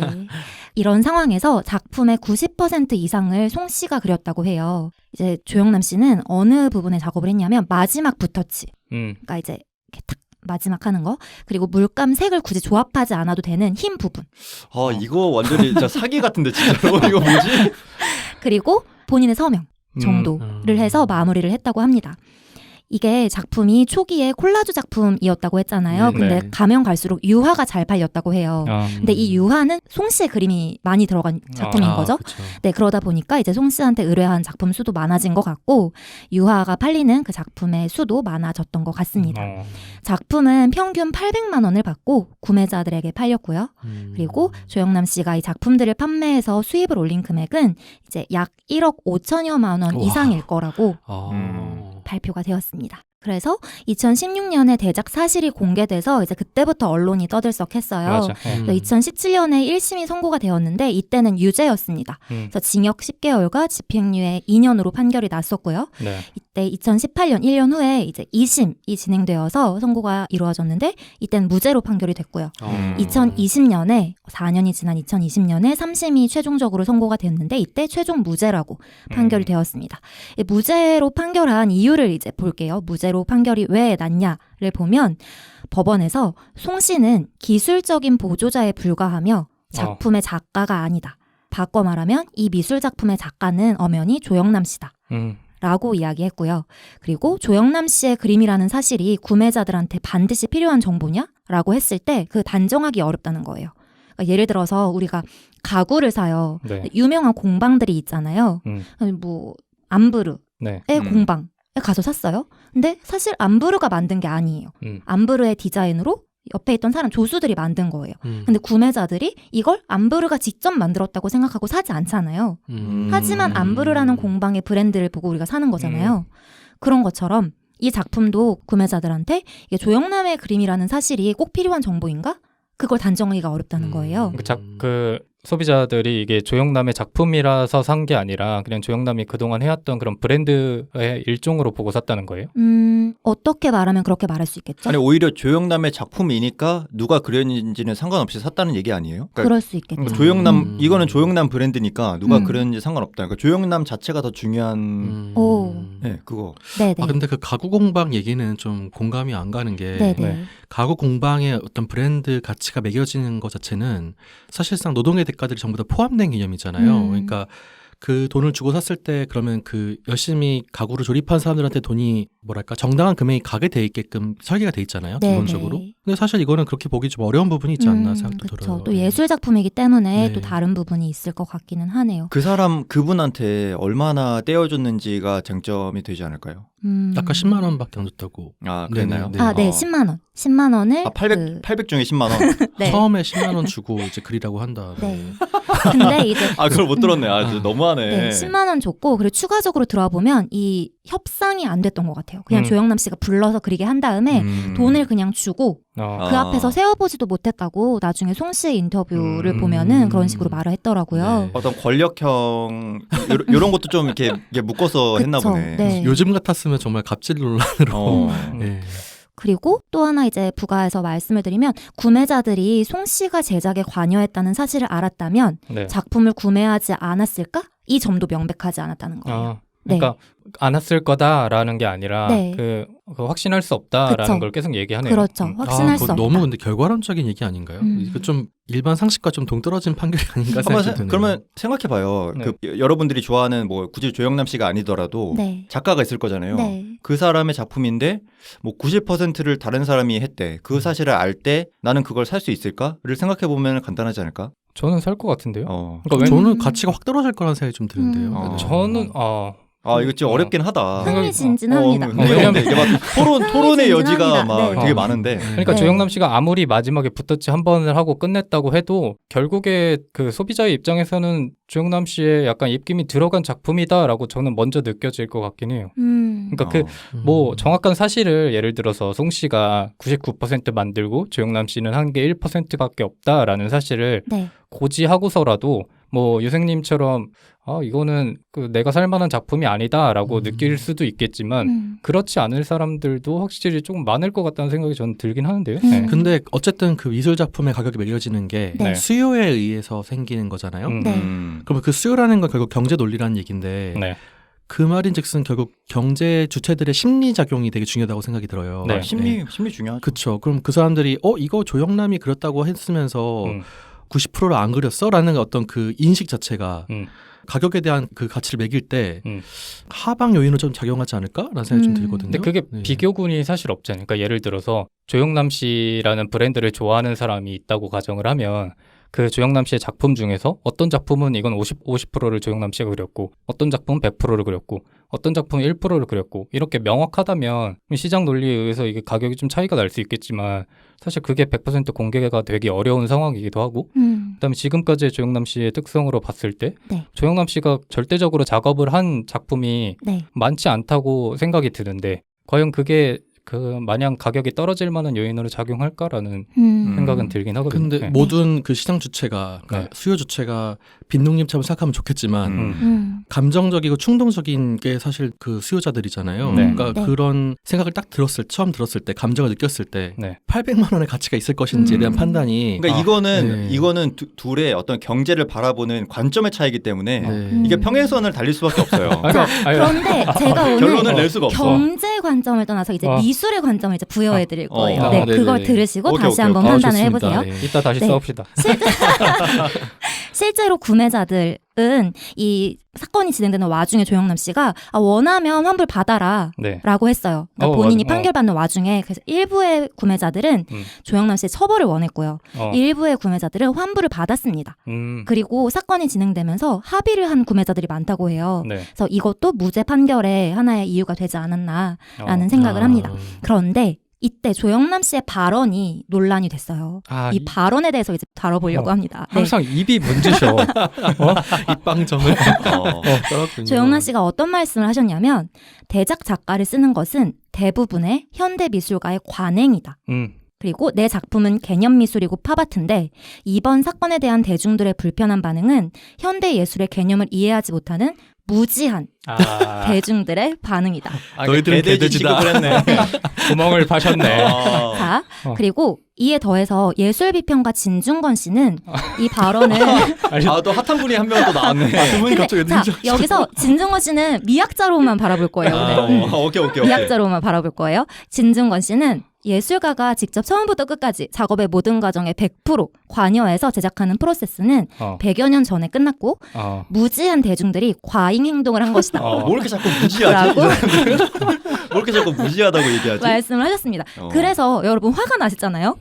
이런 상황에서 작품의 90% 이상을 송 씨가 그렸다고 해요. 이제 조영남 씨는 어느 부분에 작업을 했냐면 마지막 붓터치. 그러니까 이제 이렇게 탁 마지막 하는 거. 그리고 물감 색을 굳이 조합하지 않아도 되는 흰 부분. 이거 완전히 진짜 사기 같은데 진짜로. 이거 뭐지? 그리고 본인의 서명 정도를 해서 마무리를 했다고 합니다. 이게 작품이 초기에 콜라주 작품이었다고 했잖아요. 근데 가면 갈수록 유화가 잘 팔렸다고 해요. 근데 이 유화는 송 씨의 그림이 많이 들어간 작품인 거죠. 그쵸. 네, 그러다 보니까 이제 송 씨한테 의뢰한 작품 수도 많아진 것 같고 유화가 팔리는 그 작품의 수도 많아졌던 것 같습니다. 작품은 평균 800만 원을 받고 구매자들에게 팔렸고요. 그리고 조영남 씨가 이 작품들을 판매해서 수입을 올린 금액은 이제 약 1억 5천여만 원 이상일 거라고 발표가 되었습니다. 그래서 2016년에 대작 사실이 공개돼서 이제 그때부터 언론이 떠들썩했어요. 맞아. 2017년에 1심이 선고가 되었는데 이때는 유죄였습니다. 그래서 징역 10개월과 집행유예 2년으로 판결이 났었고요. 네. 이때 2018년 1년 후에 이제 2심이 진행되어서 선고가 이루어졌는데 이때는 무죄로 판결이 됐고요. 2020년에 4년이 지난 2020년에 3심이 최종적으로 선고가 됐는데 이때 최종 무죄라고 판결이 되었습니다. 무죄로 판결한 이유를 이제 볼게요. 무죄로 판결이 왜 났냐를 보면 법원에서 송 씨는 기술적인 보조자에 불과하며 작품의 작가가 아니다. 바꿔 말하면 이 미술 작품의 작가는 엄연히 조영남 씨다. 라고 이야기했고요. 그리고 조영남 씨의 그림이라는 사실이 구매자들한테 반드시 필요한 정보냐? 라고 했을 때 그 단정하기 어렵다는 거예요. 그러니까 예를 들어서 우리가 가구를 사요. 네. 유명한 공방들이 있잖아요. 뭐 암브르의 네. 공방에 가서 샀어요. 근데 사실 암브르가 만든 게 아니에요. 암브르의 디자인으로 옆에 있던 사람 조수들이 만든 거예요. 근데 구매자들이 이걸 암브르가 직접 만들었다고 생각하고 사지 않잖아요. 하지만 암브르라는 공방의 브랜드를 보고 우리가 사는 거잖아요. 그런 것처럼 이 작품도 구매자들한테 이게 조영남의 그림이라는 사실이 꼭 필요한 정보인가? 그걸 단정하기가 어렵다는 거예요. 그 소비자들이 이게 조영남의 작품이라서 산 게 아니라 그냥 조영남이 그동안 해왔던 그런 브랜드의 일종으로 보고 샀다는 거예요? 어떻게 말하면 그렇게 말할 수 있겠죠? 아니 오히려 조영남의 작품이니까 누가 그렸는지는 상관없이 샀다는 얘기 아니에요? 그러니까 그럴 수 있겠죠. 조영남 이거는 조영남 브랜드니까 누가 그렸는지 상관없다. 그러니까 조영남 자체가 더 중요한. 네, 그거. 네네. 근데 그 가구 공방 얘기는 좀 공감이 안 가는 게 네네. 가구 공방의 어떤 브랜드 가치가 매겨지는 것 자체는 사실상 노동의 대가들이 전부 다 포함된 개념이잖아요. 그러니까 그 돈을 주고 샀을 때 그러면 그 열심히 가구를 조립한 사람들한테 돈이 뭐랄까 정당한 금액이 가게 돼 있게끔 설계가 돼 있잖아요. 네네. 기본적으로. 근데 사실 이거는 그렇게 보기 좀 어려운 부분이 있지 않나 생각도 그쵸. 들어요. 또 예술 작품이기 때문에 네. 또 다른 부분이 있을 것 같기는 하네요. 그분한테 얼마나 떼어줬는지가 쟁점이 되지 않을까요? 아까 10만 원밖에 안 줬다고. 아, 그랬나요? 네네. 아, 네, 10만 원. 10만 원을 800 중에 10만 원. 네. 처음에 10만 원 주고 이제 그리라고 한다. 네. 근데 이제 그걸 못 들었네. 너무하네. 네, 10만 원 줬고 그리고 추가적으로 들어와 보면 이 협상이 안 됐던 것 같아요. 그냥 조영남 씨가 불러서 그리게 한 다음에 돈을 그냥 주고 그 앞에서 세어보지도 못했다고 나중에 송 씨의 인터뷰를 보면은 그런 식으로 말을 했더라고요. 네. 어떤 권력형 이런 것도 좀 이렇게 묶어서 했나 그쵸. 보네. 네. 요즘 같았으면 정말 갑질 논란으로. 네. 그리고 또 하나 이제 부가해서 말씀을 드리면 구매자들이 송 씨가 제작에 관여했다는 사실을 알았다면 네. 작품을 구매하지 않았을까? 이 점도 명백하지 않았다는 거예요. 그러니까 안 왔을 거다라는 게 아니라 네. 그 확신할 수 없다라는 그쵸. 걸 계속 얘기하네요. 그렇죠. 확신할 수 그거 없다. 너무 근데 결과론적인 얘기 아닌가요? 이거 좀 일반 상식과 좀 동떨어진 판결이 아닌가 생각이 드네요. 그러면 생각해봐요. 네. 그 여러분들이 좋아하는 뭐 굳이 조영남 씨가 아니더라도 네. 작가가 있을 거잖아요. 네. 그 사람의 작품인데 뭐 90%를 다른 사람이 했대. 그 사실을 알 때 나는 그걸 살 수 있을까?를 생각해 보면 간단하지 않을까? 저는 살 것 같은데요. 그러니까 저는 가치가 확 떨어질 거라는 생각이 좀 드는데요. 저는 이거 좀 어렵긴 하다. 흥미진진합니다. 왜냐면 이게 막 토론의 여지가 막 네. 되게 많은데. 그러니까 네. 조영남 씨가 아무리 마지막에 붓터치 한 번을 하고 끝냈다고 해도 결국에 그 소비자의 입장에서는 조영남 씨의 약간 입김이 들어간 작품이다라고 저는 먼저 느껴질 것 같긴 해요. 그러니까 뭐 정확한 사실을 예를 들어서 송 씨가 99% 만들고 조영남 씨는 한 게 1%밖에 없다라는 사실을 네. 고지하고서라도 뭐 유생님처럼 이거는 그 내가 살 만한 작품이 아니다라고 느낄 수도 있겠지만 그렇지 않을 사람들도 확실히 조금 많을 것 같다는 생각이 저는 들긴 하는데요. 네. 근데 어쨌든 그 미술 작품의 가격이 매겨지는 게 네. 수요에 의해서 생기는 거잖아요. 네. 그러면 그 수요라는 건 결국 경제 논리라는 얘기인데 네. 그 말인즉슨 결국 경제 주체들의 심리 작용이 되게 중요하다고 생각이 들어요. 네. 심리 중요하죠. 그렇죠. 그럼 그 사람들이 이거 조영남이 그렸다고 했으면서 90%를 안 그렸어? 라는 어떤 그 인식 자체가 가격에 대한 그 가치를 매길 때 하방 요인으로 좀 작용하지 않을까라는 생각이 좀 들거든요. 근데 그게 네. 비교군이 사실 없잖아요. 그러니까 예를 들어서 조영남 씨라는 브랜드를 좋아하는 사람이 있다고 가정을 하면 그 조영남 씨의 작품 중에서 어떤 작품은 이건 50%를 조영남 씨가 그렸고 어떤 작품은 100%를 그렸고 어떤 작품은 1%를 그렸고 이렇게 명확하다면 시장 논리에 의해서 이게 가격이 좀 차이가 날 수 있겠지만 사실 그게 100% 공개가 되기 어려운 상황이기도 하고 그다음에 지금까지의 조영남 씨의 특성으로 봤을 때 네. 조영남 씨가 절대적으로 작업을 한 작품이 네. 많지 않다고 생각이 드는데 과연 그게 그 마냥 가격이 떨어질 만한 요인으로 작용할까라는 생각은 들긴 하거든요. 근데 네. 모든 그 시장 주체가 그러니까 네. 수요 주체가 빈농님처럼 생각하면 좋겠지만 감정적이고 충동적인 게 사실 그 수요자들이잖아요. 네. 그러니까 네. 그런 생각을 딱 처음 들었을 때 감정을 느꼈을 때 네. 800만 원의 가치가 있을 것인지에 대한 판단이 그러니까 네. 이거는 둘의 어떤 경제를 바라보는 관점의 차이기 때문에 네. 이게 평행선을 달릴 수밖에 없어요. 자, 그런데 제가 오늘 결론을 낼 수가 없어. 경제 관점을 떠나서 이제 미술의 관점을 이제 부여해 드릴 거예요. 네, 네네. 그걸 들으시고 오케이, 다시 오케이, 한번 오케이. 판단을 좋습니다. 해보세요. 네. 이따 다시 네. 싸웁시다. 실제로 구매자들은 이 사건이 진행되는 와중에 조영남 씨가 원하면 환불 받아라 네. 라고 했어요. 그러니까 본인이 맞아. 판결받는 와중에 그래서 일부의 구매자들은 조영남 씨의 처벌을 원했고요. 일부의 구매자들은 환불을 받았습니다. 그리고 사건이 진행되면서 합의를 한 구매자들이 많다고 해요. 네. 그래서 이것도 무죄 판결의 하나의 이유가 되지 않았나라는 생각을 합니다. 그런데 이때 조영남 씨의 발언이 논란이 됐어요. 이 발언에 대해서 이제 다뤄보려고 합니다. 네. 항상 입이 문지셔. 입방정을 조영남 씨가 어떤 말씀을 하셨냐면 대작 작가를 쓰는 것은 대부분의 현대 미술가의 관행이다. 그리고 내 작품은 개념 미술이고 팝아트인데 이번 사건에 대한 대중들의 불편한 반응은 현대 예술의 개념을 이해하지 못하는 무지한 대중들의 반응이다. 너희들은 개돼지 개돼지다. 취급을 했네. 구멍을 파셨네. 자, 그리고 이에 더해서 예술비평가 진중권 씨는 이 발언을 또 핫한 분이 한 명 또 나왔네. 그분이 갑자기 자, 등장. 여기서 진중권 씨는 미학자로만 바라볼 거예요. 오늘. 오케이. 미학자로만 바라볼 거예요. 진중권 씨는 예술가가 직접 처음부터 끝까지 작업의 모든 과정에 100% 관여해서 제작하는 프로세스는 100여 년 전에 끝났고 무지한 대중들이 과잉 행동을 한 것이다. 뭐 이렇게 자꾸 무지하지? 라고 뭐 이렇게 자꾸 무지하다고 얘기하지? 말씀을 하셨습니다. 그래서 여러분 화가 나시잖아요.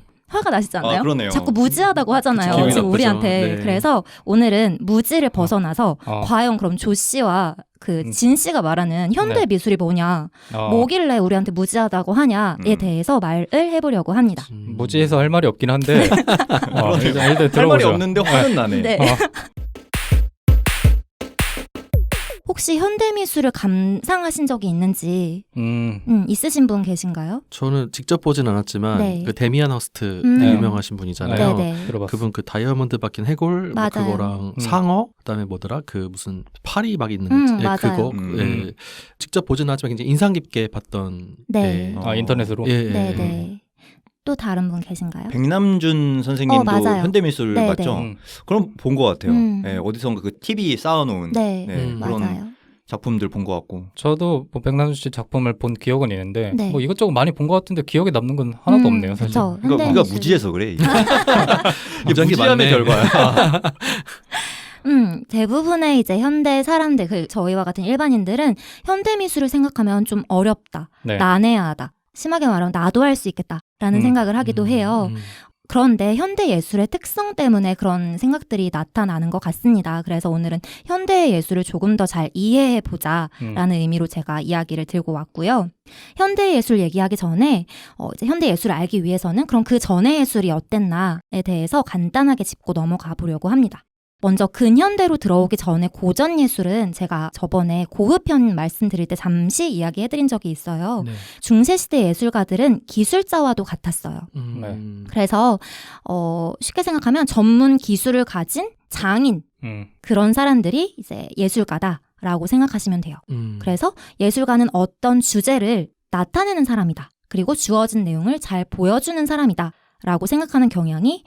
그러네요. 자꾸 무지하다고 하잖아요. 기분이 지금 나쁘죠. 우리한테. 네. 그래서 오늘은 무지를 벗어나서 과연 그럼 조 씨와 그 진 씨가 말하는 현대 네. 미술이 뭐냐, 뭐길래 우리한테 무지하다고 하냐에 대해서 말을 해보려고 합니다. 무지해서 할 말이 없긴 한데 일단 할 말이 들어보죠. 없는데 화는 나네. 네. 혹시 현대 미술을 감상하신 적이 있는지 있으신 분 계신가요? 저는 직접 보진 않았지만 네. 그 데미안 허스트 네. 유명하신 분이잖아요. 네네. 들어봤어. 그분 그 다이아몬드 박힌 해골 뭐 맞아요. 그거랑 상어 그다음에 뭐더라 그 무슨 팔이 막 있는 거 맞아요. 그거 예. 직접 보진 않았지만 굉장히 인상 깊게 봤던 네. 인터넷으로. 예. 네네. 또 다른 분 계신가요? 백남준 선생님도 맞아요. 현대미술 네, 맞죠? 네. 그럼 본 것 같아요. 음. 네, 어디선가 그 TV 쌓아놓은 네, 그런 맞아요. 작품들 본 것 같고. 저도 뭐 백남준 씨 작품을 본 기억은 있는데 네. 뭐 이것저것 많이 본 것 같은데 기억에 남는 건 하나도 없네요, 사실. 그쵸. 그러니까 현대 우리가 미술. 무지해서 그래. 이게 무지한 게 무지함의 많네. 결과야. 대부분의 이제 현대 사람들, 저희와 같은 일반인들은 현대 미술을 생각하면 좀 어렵다, 네. 난해하다, 심하게 말하면 나도 할 수 있겠다라는 생각을 하기도 해요. 그런데 현대 예술의 특성 때문에 그런 생각들이 나타나는 것 같습니다. 그래서 오늘은 현대 예술을 조금 더 잘 이해해 보자라는 의미로 제가 이야기를 들고 왔고요. 현대 예술 얘기하기 전에 이제 현대 예술을 알기 위해서는 그럼 그 전의 예술이 어땠나에 대해서 간단하게 짚고 넘어가 보려고 합니다. 먼저 근현대로 들어오기 전에 고전 예술은 제가 저번에 고흐편 말씀드릴 때 잠시 이야기해드린 적이 있어요. 네. 중세시대 예술가들은 기술자와도 같았어요. 그래서 쉽게 생각하면 전문 기술을 가진 장인 그런 사람들이 이제 예술가다라고 생각하시면 돼요. 그래서 예술가는 어떤 주제를 나타내는 사람이다. 그리고 주어진 내용을 잘 보여주는 사람이다. 라고 생각하는 경향이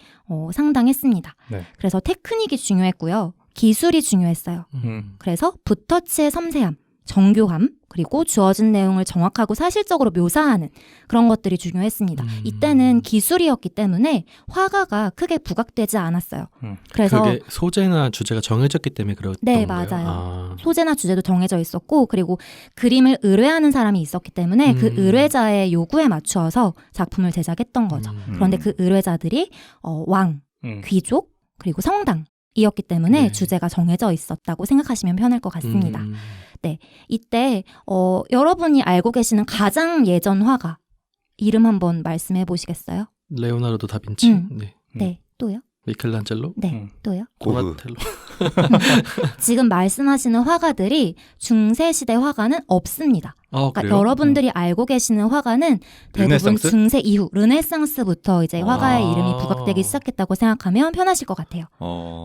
상당했습니다. 네. 그래서 테크닉이 중요했고요. 기술이 중요했어요. 그래서 붓터치의 섬세함, 정교함, 그리고 주어진 내용을 정확하고 사실적으로 묘사하는 그런 것들이 중요했습니다. 이때는 기술이었기 때문에 화가가 크게 부각되지 않았어요. 그래서 그게 소재나 주제가 정해졌기 때문에 그렇던 네, 거예요? 맞아요. 소재나 주제도 정해져 있었고 그리고 그림을 의뢰하는 사람이 있었기 때문에 그 의뢰자의 요구에 맞추어서 작품을 제작했던 거죠. 그런데 그 의뢰자들이 왕, 귀족, 그리고 성당이었기 때문에 네. 주제가 정해져 있었다고 생각하시면 편할 것 같습니다. 네, 이때 여러분이 알고 계시는 가장 예전 화가 이름 한번 말씀해 보시겠어요? 레오나르도 다빈치, 네. 네, 또요? 미켈란젤로, 네, 또요? 고흐. 도나텔로. 지금 말씀하시는 화가들이 중세시대 화가는 없습니다. 그러니까 그래요? 여러분들이 알고 계시는 화가는 대부분 르네상스? 중세 이후 르네상스부터 이제 화가의 이름이 부각되기 시작했다고 생각하면 편하실 것 같아요.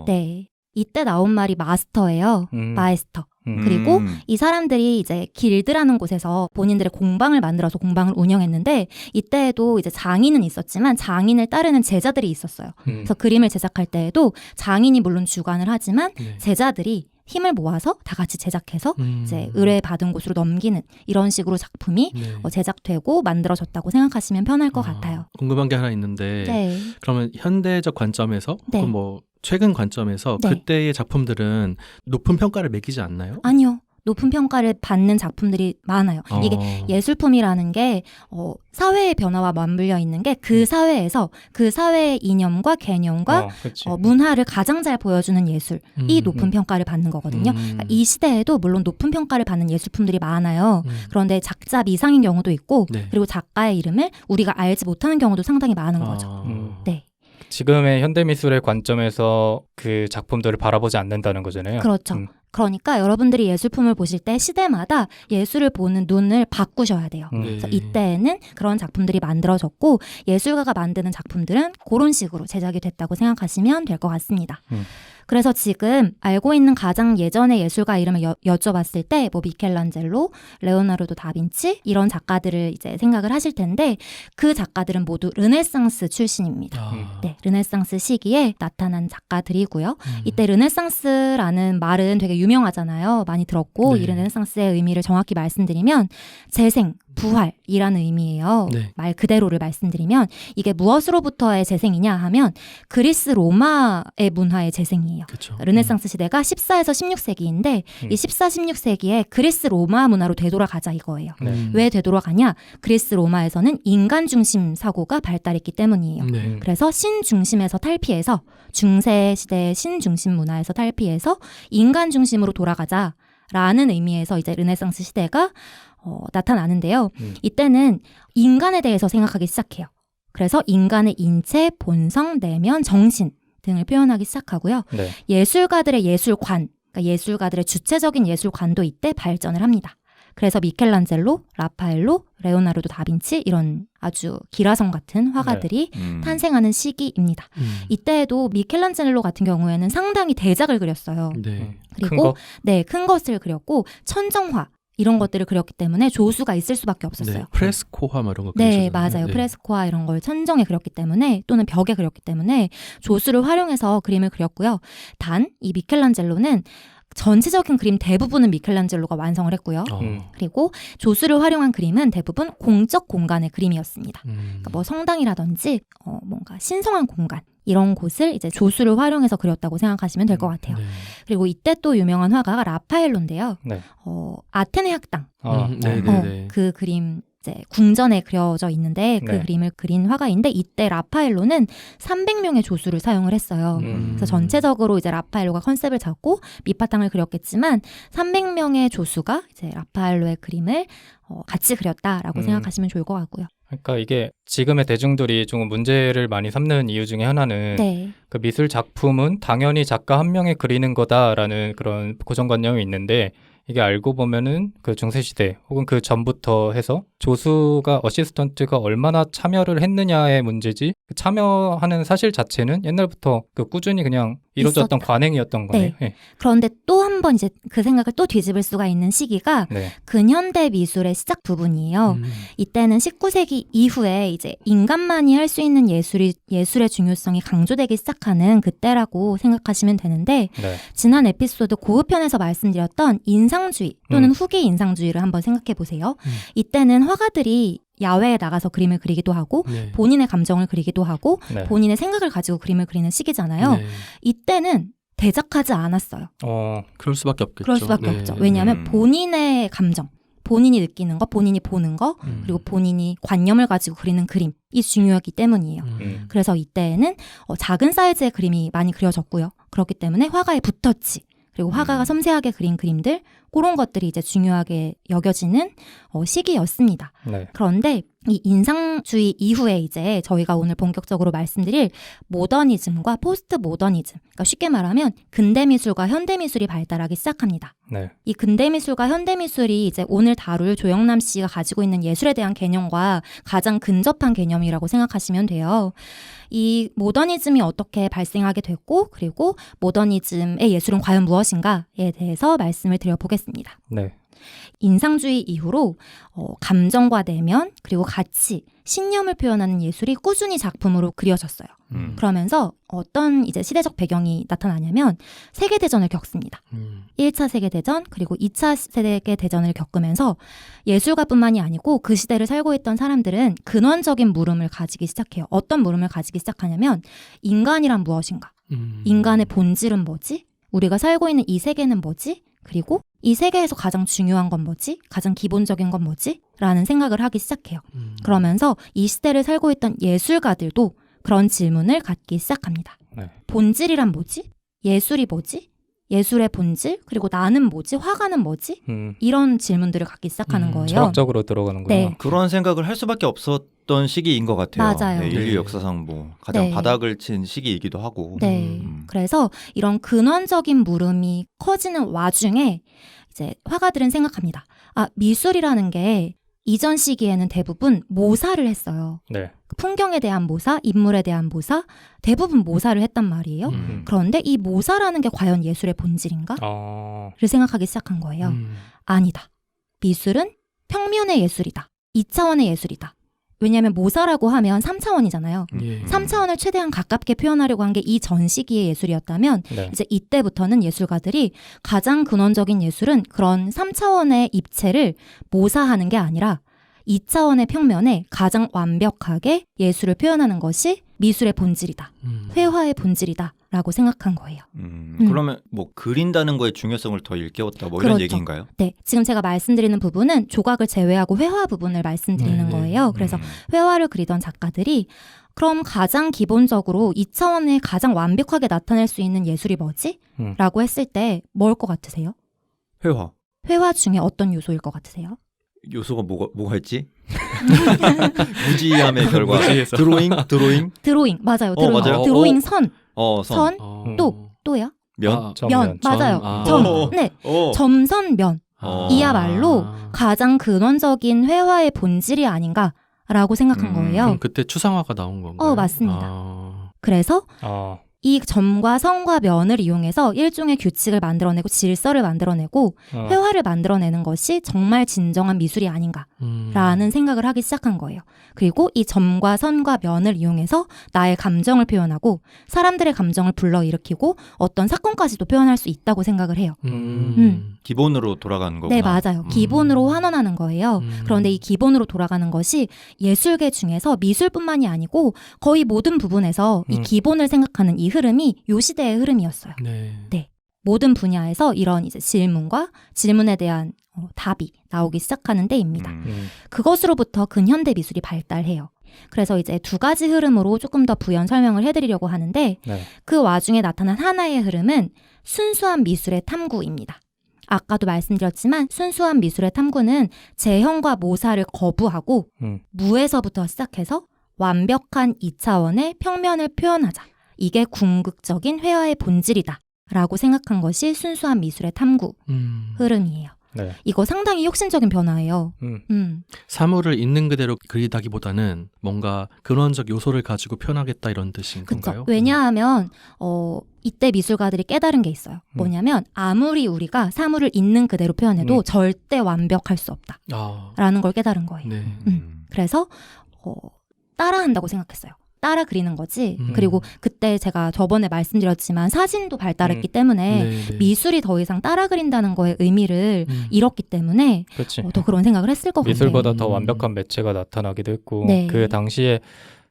네. 이때 나온 말이 마스터예요. 마에스터. 그리고 이 사람들이 이제 길드라는 곳에서 본인들의 공방을 만들어서 공방을 운영했는데 이때에도 이제 장인은 있었지만 장인을 따르는 제자들이 있었어요. 그래서 그림을 제작할 때에도 장인이 물론 주관을 하지만 네. 제자들이 힘을 모아서 다 같이 제작해서 이제 의뢰받은 곳으로 넘기는 이런 식으로 작품이 네. 제작되고 만들어졌다고 생각하시면 편할 것 같아요. 궁금한 게 하나 있는데 네. 그러면 현대적 관점에서 네. 혹은 뭐 최근 관점에서 네. 그때의 작품들은 높은 평가를 매기지 않나요? 아니요. 높은 평가를 받는 작품들이 많아요. 이게 예술품이라는 게 사회의 변화와 맞물려 있는 게 그 사회에서 그 사회의 이념과 개념과 문화를 가장 잘 보여주는 예술이 높은 평가를 받는 거거든요. 그러니까 이 시대에도 물론 높은 평가를 받는 예술품들이 많아요. 그런데 작자 미상인 경우도 있고 네. 그리고 작가의 이름을 우리가 알지 못하는 경우도 상당히 많은 거죠. 네. 지금의 현대미술의 관점에서 그 작품들을 바라보지 않는다는 거잖아요. 그렇죠. 그러니까 여러분들이 예술품을 보실 때 시대마다 예술을 보는 눈을 바꾸셔야 돼요. 그래서 이때에는 그런 작품들이 만들어졌고 예술가가 만드는 작품들은 그런 식으로 제작이 됐다고 생각하시면 될 것 같습니다. 그래서 지금 알고 있는 가장 예전의 예술가 이름을 여쭤봤을 때 뭐 미켈란젤로, 레오나르도 다빈치 이런 작가들을 이제 생각을 하실 텐데 그 작가들은 모두 르네상스 출신입니다. 네, 르네상스 시기에 나타난 작가들이고요. 이때 르네상스라는 말은 되게 유명하잖아요. 많이 들었고 네. 이 르네상스의 의미를 정확히 말씀드리면 재생, 부활이라는 의미예요. 네. 말 그대로를 말씀드리면 이게 무엇으로부터의 재생이냐 하면 그리스 로마의 문화의 재생이에요. 그렇죠. 르네상스 시대가 14에서 16세기인데 이 14, 16세기에 그리스 로마 문화로 되돌아가자 이거예요. 왜 되돌아가냐? 그리스 로마에서는 인간 중심 사고가 발달했기 때문이에요. 네. 그래서 신 중심에서 탈피해서 중세 시대의 신 중심 문화에서 탈피해서 인간 중심으로 돌아가자라는 의미에서 이제 르네상스 시대가 나타나는데요. 이때는 인간에 대해서 생각하기 시작해요. 그래서 인간의 인체, 본성, 내면, 정신 등을 표현하기 시작하고요. 네. 예술가들의 예술관, 그러니까 예술가들의 주체적인 예술관도 이때 발전을 합니다. 그래서 미켈란젤로, 라파엘로, 레오나르도 다빈치 이런 아주 기라성 같은 화가들이 탄생하는 시기입니다. 이때에도 미켈란젤로 같은 경우에는 상당히 대작을 그렸어요. 네. 그리고 큰 것을 그렸고 천정화 이런 것들을 그렸기 때문에 조수가 있을 수밖에 없었어요. 네. 프레스코화 뭐 이런 거 네, 그리셨잖아요. 맞아요. 네. 프레스코화 이런 걸 천정에 그렸기 때문에 또는 벽에 그렸기 때문에 조수를 활용해서 그림을 그렸고요. 단 이 미켈란젤로는 전체적인 그림 대부분은 미켈란젤로가 완성을 했고요. 그리고 조수를 활용한 그림은 대부분 공적 공간의 그림이었습니다. 그러니까 뭐 성당이라든지 뭔가 신성한 공간 이런 곳을 이제 조수를 활용해서 그렸다고 생각하시면 될 것 같아요. 네. 그리고 이때 또 유명한 화가가 라파엘로인데요. 네. 아테네 학당 네. 그 그림 이제 궁전에 그려져 있는데 그 네. 그림을 그린 화가인데 이때 라파엘로는 300명의 조수를 사용을 했어요. 그래서 전체적으로 이제 라파엘로가 컨셉을 잡고 밑바탕을 그렸겠지만 300명의 조수가 이제 라파엘로의 그림을 같이 그렸다라고 생각하시면 좋을 것 같고요. 그러니까 이게 지금의 대중들이 좀 문제를 많이 삼는 이유 중에 하나는 네. 그 미술 작품은 당연히 작가 한 명이 그리는 거다라는 그런 고정관념이 있는데 이게 알고 보면은 그 중세시대 혹은 그 전부터 해서 조수가 어시스턴트가 얼마나 참여를 했느냐의 문제지 참여하는 사실 자체는 옛날부터 그 꾸준히 그냥 이루어졌던 있었다. 관행이었던 거네요. 네. 네. 그런데 또 한 번 이제 그 생각을 또 뒤집을 수가 있는 시기가 네. 근현대 미술의 시작 부분이에요. 이때는 19세기 이후에 이제 인간만이 할 수 있는 예술의 중요성이 강조되기 시작하는 그때라고 생각하시면 되는데 네. 지난 에피소드 고흐편에서 말씀드렸던 인상주의 또는 후기 인상주의를 한번 생각해 보세요. 이때는 화가들이 야외에 나가서 그림을 그리기도 하고 네. 본인의 감정을 그리기도 하고 네. 본인의 생각을 가지고 그림을 그리는 시기잖아요. 네. 이때는 대작하지 않았어요. 그럴 수밖에 없겠죠. 그럴 수밖에 네. 없죠. 왜냐하면 본인의 감정, 본인이 느끼는 거, 본인이 보는 거, 그리고 본인이 관념을 가지고 그리는 그림이 중요하기 때문이에요. 그래서 이때에는 작은 사이즈의 그림이 많이 그려졌고요. 그렇기 때문에 화가의 붓터치, 그리고 화가가 섬세하게 그린 그림들, 그런 것들이 이제 중요하게 여겨지는 시기였습니다. 네. 그런데 이 인상주의 이후에 이제 저희가 오늘 본격적으로 말씀드릴 모더니즘과 포스트 모더니즘, 그러니까 쉽게 말하면 근대 미술과 현대 미술이 발달하기 시작합니다. 네. 이 근대 미술과 현대 미술이 이제 오늘 다룰 조영남 씨가 가지고 있는 예술에 대한 개념과 가장 근접한 개념이라고 생각하시면 돼요. 이 모더니즘이 어떻게 발생하게 됐고, 그리고 모더니즘의 예술은 과연 무엇인가에 대해서 말씀을 드려보겠습니다. 네. 인상주의 이후로 감정과 내면, 그리고 가치, 신념을 표현하는 예술이 꾸준히 작품으로 그려졌어요. 그러면서 어떤 이제 시대적 배경이 나타나냐면 세계대전을 겪습니다. 1차 세계대전 그리고 2차 세계대전을 겪으면서 예술가뿐만이 아니고 그 시대를 살고 있던 사람들은 근원적인 물음을 가지기 시작해요. 어떤 물음을 가지기 시작하냐면 인간이란 무엇인가? 인간의 본질은 뭐지? 우리가 살고 있는 이 세계는 뭐지? 그리고 이 세계에서 가장 중요한 건 뭐지? 가장 기본적인 건 뭐지? 라는 생각을 하기 시작해요. 그러면서 이 시대를 살고 있던 예술가들도 그런 질문을 갖기 시작합니다. 네. 본질이란 뭐지? 예술이 뭐지? 예술의 본질? 그리고 나는 뭐지? 화가는 뭐지? 이런 질문들을 갖기 시작하는 거예요. 철학적으로 들어가는구나. 네. 그런 생각을 할 수밖에 없었던 시기인 것 같아요. 맞아요. 네, 인류 네. 역사상 뭐 가장 네. 바닥을 친 시기이기도 하고. 네. 그래서 이런 근원적인 물음이 커지는 와중에 이제 화가들은 생각합니다. 아, 미술이라는 게 이전 시기에는 대부분 모사를 했어요. 네. 풍경에 대한 모사, 인물에 대한 모사, 대부분 모사를 했단 말이에요. 그런데 이 모사라는 게 과연 예술의 본질인가? 를 생각하기 시작한 거예요. 아니다. 미술은 평면의 예술이다. 2차원의 예술이다. 왜냐하면 모사라고 하면 3차원이잖아요. 예. 3차원을 최대한 가깝게 표현하려고 한 게 이 전 시기의 예술이었다면 네. 이제 이때부터는 예술가들이 가장 근원적인 예술은 그런 3차원의 입체를 모사하는 게 아니라 2차원의 평면에 가장 완벽하게 예술을 표현하는 것이 미술의 본질이다. 회화의 본질이다. 라고 생각한 거예요. 그러면 뭐 그린다는 거의 중요성을 더 일깨웠다 뭐 이런 그렇죠. 얘기인가요? 네, 지금 제가 말씀드리는 부분은 조각을 제외하고 회화 부분을 말씀드리는 네, 네. 거예요. 그래서 회화를 그리던 작가들이 그럼 가장 기본적으로 2차원에 가장 완벽하게 나타낼 수 있는 예술이 뭐지? 라고 했을 때 뭘 것 같으세요? 회화. 회화 중에 어떤 요소일 것 같으세요? 요소가 뭐가 있지? 무지함의 결과. 무지해서. 드로잉. 맞아요. 맞아요? 드로잉 선. 선. 또요? 면. 면. 맞아요. 점. 네. 점선 면. 이야말로 가장 근원적인 회화의 본질이 아닌가라고 생각한 거예요. 그럼 그때 추상화가 나온 건가요? 맞습니다. 그래서 이 점과 선과 면을 이용해서 일종의 규칙을 만들어내고 질서를 만들어내고 회화를 만들어내는 것이 정말 진정한 미술이 아닌가라는 생각을 하기 시작한 거예요. 그리고 이 점과 선과 면을 이용해서 나의 감정을 표현하고 사람들의 감정을 불러일으키고 어떤 사건까지도 표현할 수 있다고 생각을 해요. 기본으로 돌아가는 거구나. 네, 맞아요. 기본으로 환원하는 거예요. 그런데 이 기본으로 돌아가는 것이 예술계 중에서 미술뿐만이 아니고 거의 모든 부분에서 이 기본을 생각하는 이 흐름이 요 시대의 흐름이었어요. 네. 모든 분야에서 이런 이제 질문과 질문에 대한 답이 나오기 시작하는 때입니다. 그것으로부터 근현대 미술이 발달해요. 그래서 이제 두 가지 흐름으로 조금 더 부연 설명을 해드리려고 하는데 네. 그 와중에 나타난 하나의 흐름은 순수한 미술의 탐구입니다. 아까도 말씀드렸지만 순수한 미술의 탐구는 재현과 모사를 거부하고 무에서부터 시작해서 완벽한 2차원의 평면을 표현하자. 이게 궁극적인 회화의 본질이다. 라고 생각한 것이 순수한 미술의 탐구 흐름이에요. 네. 이거 상당히 혁신적인 변화예요. 사물을 있는 그대로 그리다기보다는 뭔가 근원적 요소를 가지고 표현하겠다 이런 뜻인 건가요? 왜냐하면 이때 미술가들이 깨달은 게 있어요. 뭐냐면 아무리 우리가 사물을 있는 그대로 표현해도 절대 완벽할 수 없다. 라는 걸 깨달은 거예요. 네. 그래서 따라한다고 생각했어요. 따라 그리는 거지. 그리고 그때 제가 저번에 말씀드렸지만 사진도 발달했기 때문에 네. 미술이 더 이상 따라 그린다는 거의 의미를 잃었기 때문에 더 그런 생각을 했을 것 같아요. 미술보다 더 완벽한 매체가 나타나기도 했고 네. 그 당시에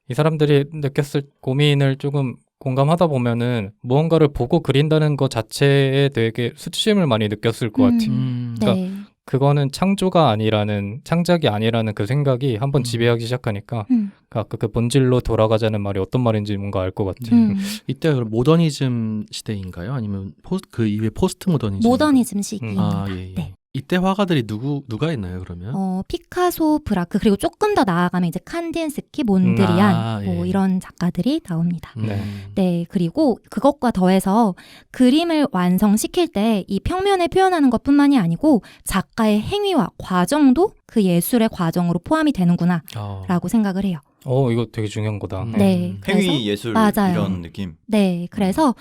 이 사람들이 느꼈을 고민을 조금 공감하다 보면은 무언가를 보고 그린다는 것 자체에 되게 수치심을 많이 느꼈을 것 같아요. 그러니까 네. 그거는 창작이 아니라는 그 생각이 한번 지배하기 시작하니까 아까 그 본질로 돌아가자는 말이 어떤 말인지 뭔가 알 것 같아요. 이때 그럼 모더니즘 시대인가요? 아니면 그 이후에 포스트 모더니즘? 모더니즘 시기입니다. 아, 예, 예. 네. 이때 화가들이 누가 있나요, 그러면? 피카소, 브라크 그리고 조금 더 나아가면 이제 칸딘스키, 몬드리안 예. 이런 작가들이 나옵니다. 네. 네, 그리고 그것과 더해서 그림을 완성시킬 때 이 평면을 표현하는 것뿐만이 아니고 작가의 행위와 과정도 그 예술의 과정으로 포함이 되는구나 라고 생각을 해요. 이거 되게 중요한 거다. 네, 행위 예술 맞아요. 이런 느낌. 네, 그래서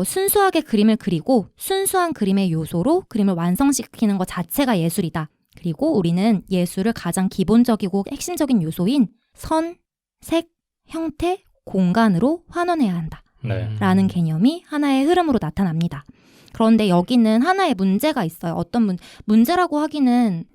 순수하게 그림을 그리고 순수한 그림의 요소로 그림을 완성시키는 것 자체가 예술이다. 그리고 우리는 예술을 가장 기본적이고 핵심적인 요소인 선, 색, 형태, 공간으로 환원해야 한다. 네. 라는 개념이 하나의 흐름으로 나타납니다. 그런데 여기는 하나의 문제가 있어요. 어떤 문제라고 하기는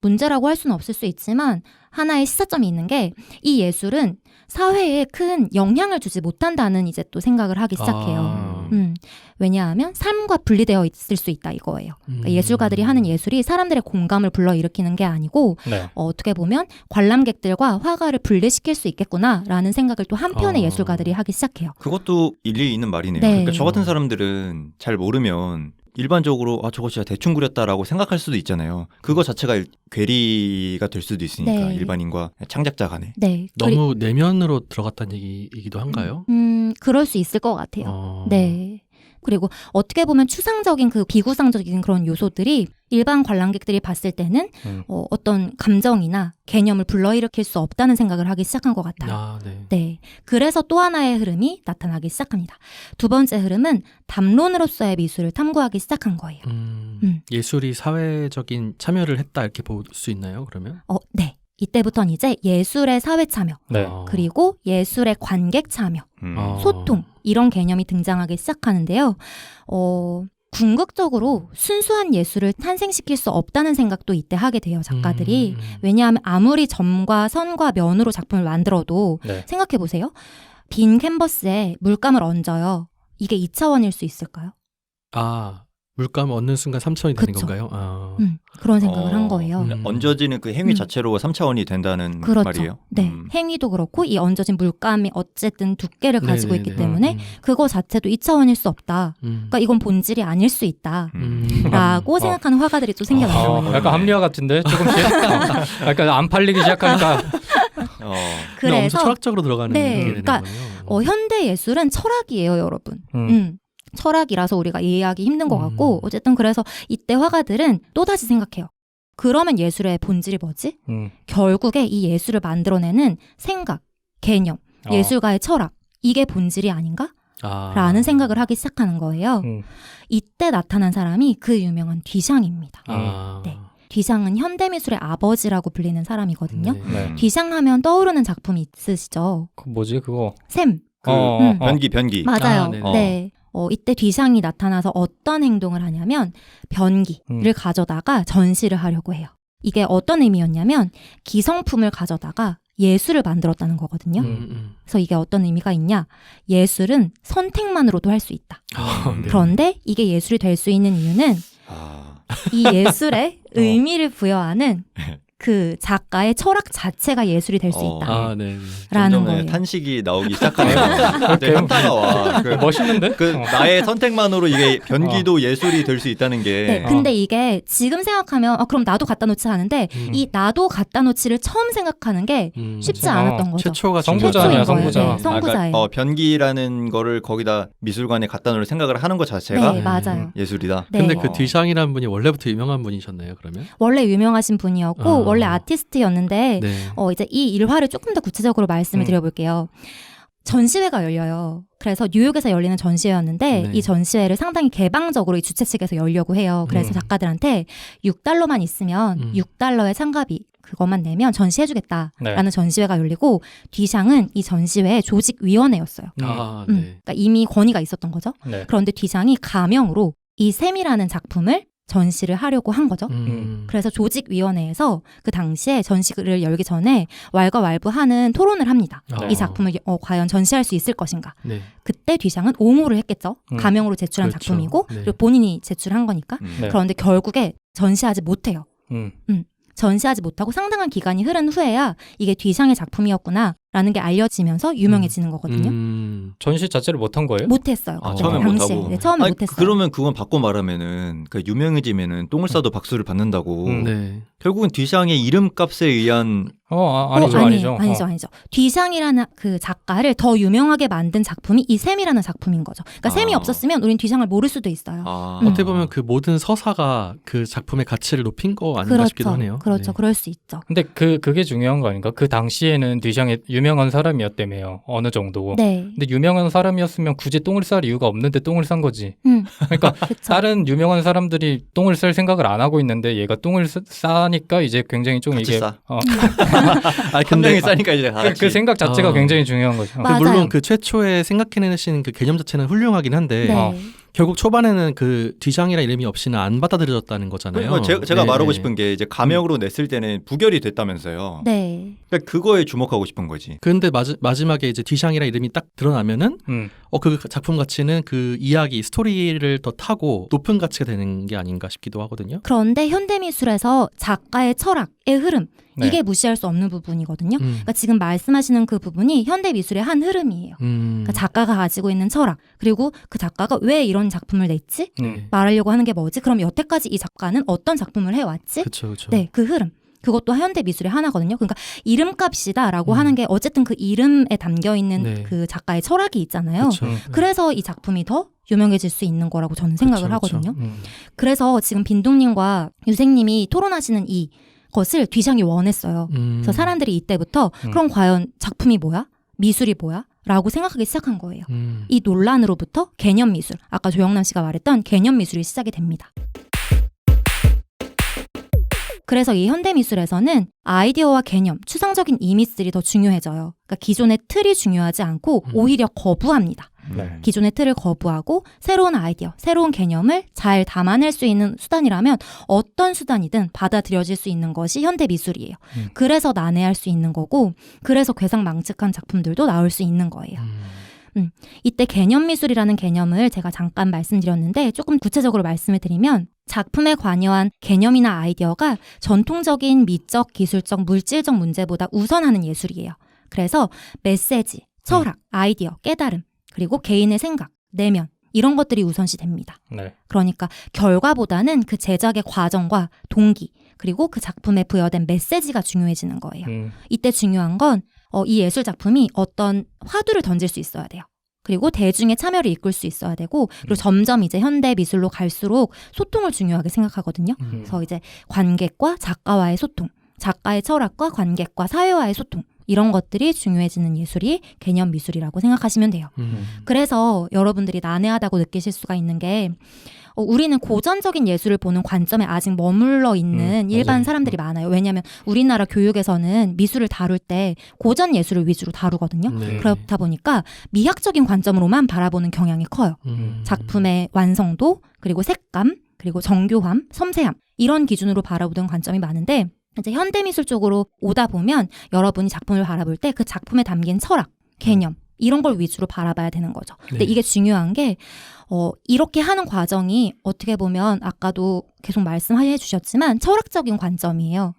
문제라고 할 수는 없을 수 있지만 하나의 시사점이 있는 게 이 예술은 사회에 큰 영향을 주지 못한다는 이제 또 생각을 하기 시작해요. 왜냐하면 삶과 분리되어 있을 수 있다 이거예요. 그러니까 예술가들이 하는 예술이 사람들의 공감을 불러일으키는 게 아니고 네. 어떻게 보면 관람객들과 화가를 분리시킬 수 있겠구나라는 생각을 또 한편의 예술가들이 하기 시작해요. 그것도 일리 있는 말이네요. 네. 그러니까 저 같은 사람들은 잘 모르면 일반적으로 저거 진짜 대충 그렸다라고 생각할 수도 있잖아요. 그거 자체가 괴리가 될 수도 있으니까 네. 일반인과 창작자 간에. 네. 너무 내면으로 들어갔다는 얘기이기도 한가요? 그럴 수 있을 것 같아요. 네. 그리고 어떻게 보면 추상적인 그 비구상적인 그런 요소들이 일반 관람객들이 봤을 때는 어떤 감정이나 개념을 불러일으킬 수 없다는 생각을 하기 시작한 것 같아요. 네. 네. 그래서 또 하나의 흐름이 나타나기 시작합니다. 두 번째 흐름은 담론으로서의 미술을 탐구하기 시작한 거예요. 예술이 사회적인 참여를 했다 이렇게 볼 수 있나요, 그러면? 네. 이때부터는 이제 예술의 사회 참여, 네. 그리고 예술의 관객 참여, 소통 이런 개념이 등장하기 시작하는데요. 궁극적으로 순수한 예술을 탄생시킬 수 없다는 생각도 이때 하게 돼요, 작가들이. 왜냐하면 아무리 점과 선과 면으로 작품을 만들어도 네. 생각해보세요. 빈 캔버스에 물감을 얹어요. 이게 2차원일 수 있을까요? 물감 얻는 순간 3차원이 되는 그쵸. 건가요? 그런 생각을 한 거예요. 얹어지는 그 행위 자체로 3차원이 된다는 그렇죠. 말이에요. 네, 행위도 그렇고 이 얹어진 물감이 어쨌든 두께를 가지고 있기 때문에 그거 자체도 2차원일 수 없다. 그러니까 이건 본질이 아닐 수 있다. 라고 생각하는 화가들이 또 생겨나요. 약간 합리화 같은데 조금씩 약간 안 팔리기 시작하니까 근데 엄청 철학적으로 들어가는 네, 게 되는 그러니까 거네요. 현대 예술은 철학이에요, 여러분. 철학이라서 우리가 이해하기 힘든 것 같고 어쨌든 그래서 이때 화가들은 또다시 생각해요. 그러면 예술의 본질이 뭐지? 결국에 이 예술을 만들어내는 생각, 개념, 예술가의 철학 이게 본질이 아닌가? 라는 생각을 하기 시작하는 거예요. 이때 나타난 사람이 그 유명한 뒤샹입니다. 네. 뒤샹은 현대미술의 아버지라고 불리는 사람이거든요. 네. 뒤샹 하면 떠오르는 작품이 있으시죠? 뭐지 그거? 샘. 변기. 맞아요. 네네. 네. 이때 뒤샹이 나타나서 어떤 행동을 하냐면 변기를 가져다가 전시를 하려고 해요. 이게 어떤 의미였냐면 기성품을 가져다가 예술을 만들었다는 거거든요. 그래서 이게 어떤 의미가 있냐? 예술은 선택만으로도 할 수 있다. 그런데 이게 예술이 될 수 있는 이유는 이 예술에 의미를 부여하는 그 작가의 철학 자체가 예술이 될 수 있다. 라는 거예요. 탄식이 나오기 시작하네요. 네, 현타가 와. 멋있는데? 나의 선택만으로 이게 변기도 예술이 될 수 있다는 게. 네, 근데 이게 지금 생각하면 그럼 나도 갖다 놓지 하는데 이 나도 갖다 놓지를 처음 생각하는 게 쉽지 않았던 거죠. 최초가 선구자네요, 선구자. 선구자. 네, 선구자예요. 변기라는 거를 거기다 미술관에 갖다 놓을 생각을 하는 것 자체가 네, 맞아요. 예술이다. 네. 근데 그 뒤샹이라는 분이 원래부터 유명한 분이셨나요, 그러면? 원래 유명하신 분이었고 원래 아티스트였는데 네. 이제 이 일화를 조금 더 구체적으로 말씀을 드려볼게요. 전시회가 열려요. 그래서 뉴욕에서 열리는 전시회였는데 이 전시회를 상당히 개방적으로 이 주최 측에서 열려고 해요. 그래서 작가들한테 $6만 있으면 $6의 참가비 그것만 내면 전시해주겠다라는 전시회가 열리고 뒤샹은 이 전시회의 조직위원회였어요. 그러니까 이미 권위가 있었던 거죠. 네. 그런데 뒤샹이 가명으로 이 샘이라는 작품을 전시를 하려고 한 거죠. 그래서 조직위원회에서 그 당시에 전시를 열기 전에 왈가왈부하는 토론을 합니다. 이 작품을 과연 전시할 수 있을 것인가. 네. 그때 뒤샹은 옹호를 했겠죠. 가명으로 제출한 그렇죠. 작품이고 네. 그리고 본인이 제출한 거니까. 네. 그런데 결국에 전시하지 못해요. 전시하지 못하고 상당한 기간이 흐른 후에야 이게 뒤샹의 작품이었구나라는 게 알려지면서 유명해지는 거거든요. 전시 자체를 못한 거예요? 못했어요. 처음에 당시에. 못하고. 네, 처음에 아니, 못했어요. 그러면 그건 바꿔 말하면은 그 유명해지면은 똥을 싸도 박수를 받는다고. 네. 결국은 뒤샹의 이름값에 의한 아니죠. 아니죠. 뒤샹이라는 그 작가를 더 유명하게 만든 작품이 이 샘이라는 작품인 거죠. 그러니까 샘이 없었으면 우린 뒤샹을 모를 수도 있어요. 어떻게 보면 그 모든 서사가 그 작품의 가치를 높인 거 아닌가 싶기도 하네요. 그렇죠. 네. 그럴 수 있죠. 근데 그게 중요한 거 아닌가? 그 당시에는 뒤샹이 유명한 사람이었다며요. 어느 정도. 네. 근데 유명한 사람이었으면 굳이 똥을 쌀 이유가 없는데 똥을 싼 거지. 그러니까 그쵸. 다른 유명한 사람들이 똥을 쌀 생각을 안 하고 있는데 얘가 똥을 싸니까 이제 굉장히 좀 같이 이게 싸. 근데 명이 싸니까 이제 다 같이. 그 생각 자체가 굉장히 중요한 거죠. 맞아요. 물론 그 최초에 생각해내신 그 개념 자체는 훌륭하긴 한데 네. 결국 초반에는 그 뒤샹이라 이름이 없이는 안 받아들여졌다는 거잖아요. 그러니까 제가 네, 말하고 네. 싶은 게 이제 가명으로 냈을 때는 부결이 됐다면서요. 네. 그러니까 그거에 주목하고 싶은 거지. 근데 마지막에 이제 뒤샹이라 이름이 딱 드러나면은 그 작품 가치는 그 이야기 스토리를 더 타고 높은 가치가 되는 게 아닌가 싶기도 하거든요. 그런데 현대미술에서 작가의 철학의 흐름 이게 무시할 수 없는 부분이거든요. 그러니까 지금 말씀하시는 그 부분이 현대미술의 한 흐름이에요. 그러니까 작가가 가지고 있는 철학 그리고 그 작가가 왜 이런 작품을 냈지? 말하려고 하는 게 뭐지? 그럼 여태까지 이 작가는 어떤 작품을 해왔지? 그렇죠. 네, 그 흐름. 그것도 현대 미술의 하나거든요. 그러니까 이름값이다라고 하는 게 어쨌든 그 이름에 담겨 있는 네. 그 작가의 철학이 있잖아요. 그쵸. 그래서 이 작품이 더 유명해질 수 있는 거라고 저는 생각을 그쵸. 하거든요. 그래서 지금 빈동님과 유생님이 토론하시는 이 것을 뒤샹이 원했어요. 그래서 사람들이 이때부터 그럼 과연 작품이 뭐야? 미술이 뭐야? 라고 생각하기 시작한 거예요. 이 논란으로부터 개념 미술, 아까 조영남 씨가 말했던 개념 미술이 시작이 됩니다. 그래서 이 현대미술에서는 아이디어와 개념, 추상적인 이미지들이 더 중요해져요. 그러니까 기존의 틀이 중요하지 않고 오히려 거부합니다. 네. 기존의 틀을 거부하고 새로운 아이디어, 새로운 개념을 잘 담아낼 수 있는 수단이라면 어떤 수단이든 받아들여질 수 있는 것이 현대미술이에요. 그래서 난해할 수 있는 거고 그래서 괴상망측한 작품들도 나올 수 있는 거예요. 이때 개념미술이라는 개념을 제가 잠깐 말씀드렸는데 조금 구체적으로 말씀을 드리면 작품에 관여한 개념이나 아이디어가 전통적인 미적, 기술적, 물질적 문제보다 우선하는 예술이에요. 그래서 메시지, 철학, 아이디어, 깨달음, 그리고 개인의 생각, 내면 이런 것들이 우선시 됩니다. 네. 그러니까 결과보다는 그 제작의 과정과 동기 그리고 그 작품에 부여된 메시지가 중요해지는 거예요. 이때 중요한 건 이 예술 작품이 어떤 화두를 던질 수 있어야 돼요. 그리고 대중의 참여를 이끌 수 있어야 되고 그리고 점점 이제 현대 미술로 갈수록 소통을 중요하게 생각하거든요. 그래서 이제 관객과 작가와의 소통, 작가의 철학과 관객과 사회와의 소통 이런 것들이 중요해지는 예술이 개념 미술이라고 생각하시면 돼요. 그래서 여러분들이 난해하다고 느끼실 수가 있는 게 우리는 고전적인 예술을 보는 관점에 아직 머물러 있는 일반 맞아요. 사람들이 많아요. 왜냐하면 우리나라 교육에서는 미술을 다룰 때 고전 예술을 위주로 다루거든요. 네. 그렇다 보니까 미학적인 관점으로만 바라보는 경향이 커요. 작품의 완성도, 그리고 색감, 그리고 정교함, 섬세함 이런 기준으로 바라보던 관점이 많은데 이제 현대미술 쪽으로 오다 보면 여러분이 작품을 바라볼 때 그 작품에 담긴 철학, 개념 이런 걸 위주로 바라봐야 되는 거죠. 근데 네. 이게 중요한 게 이렇게 하는 과정이 어떻게 보면 아까도 계속 말씀해 주셨지만 철학적인 관점이에요.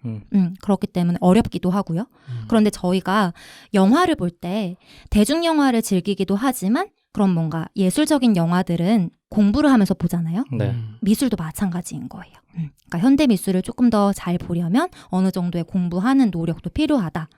그렇기 때문에 어렵기도 하고요. 그런데 저희가 영화를 볼 때 대중 영화를 즐기기도 하지만 그런 뭔가 예술적인 영화들은 공부를 하면서 보잖아요. 네. 미술도 마찬가지인 거예요. 그러니까 현대 미술을 조금 더 잘 보려면 어느 정도의 공부하는 노력도 필요하다.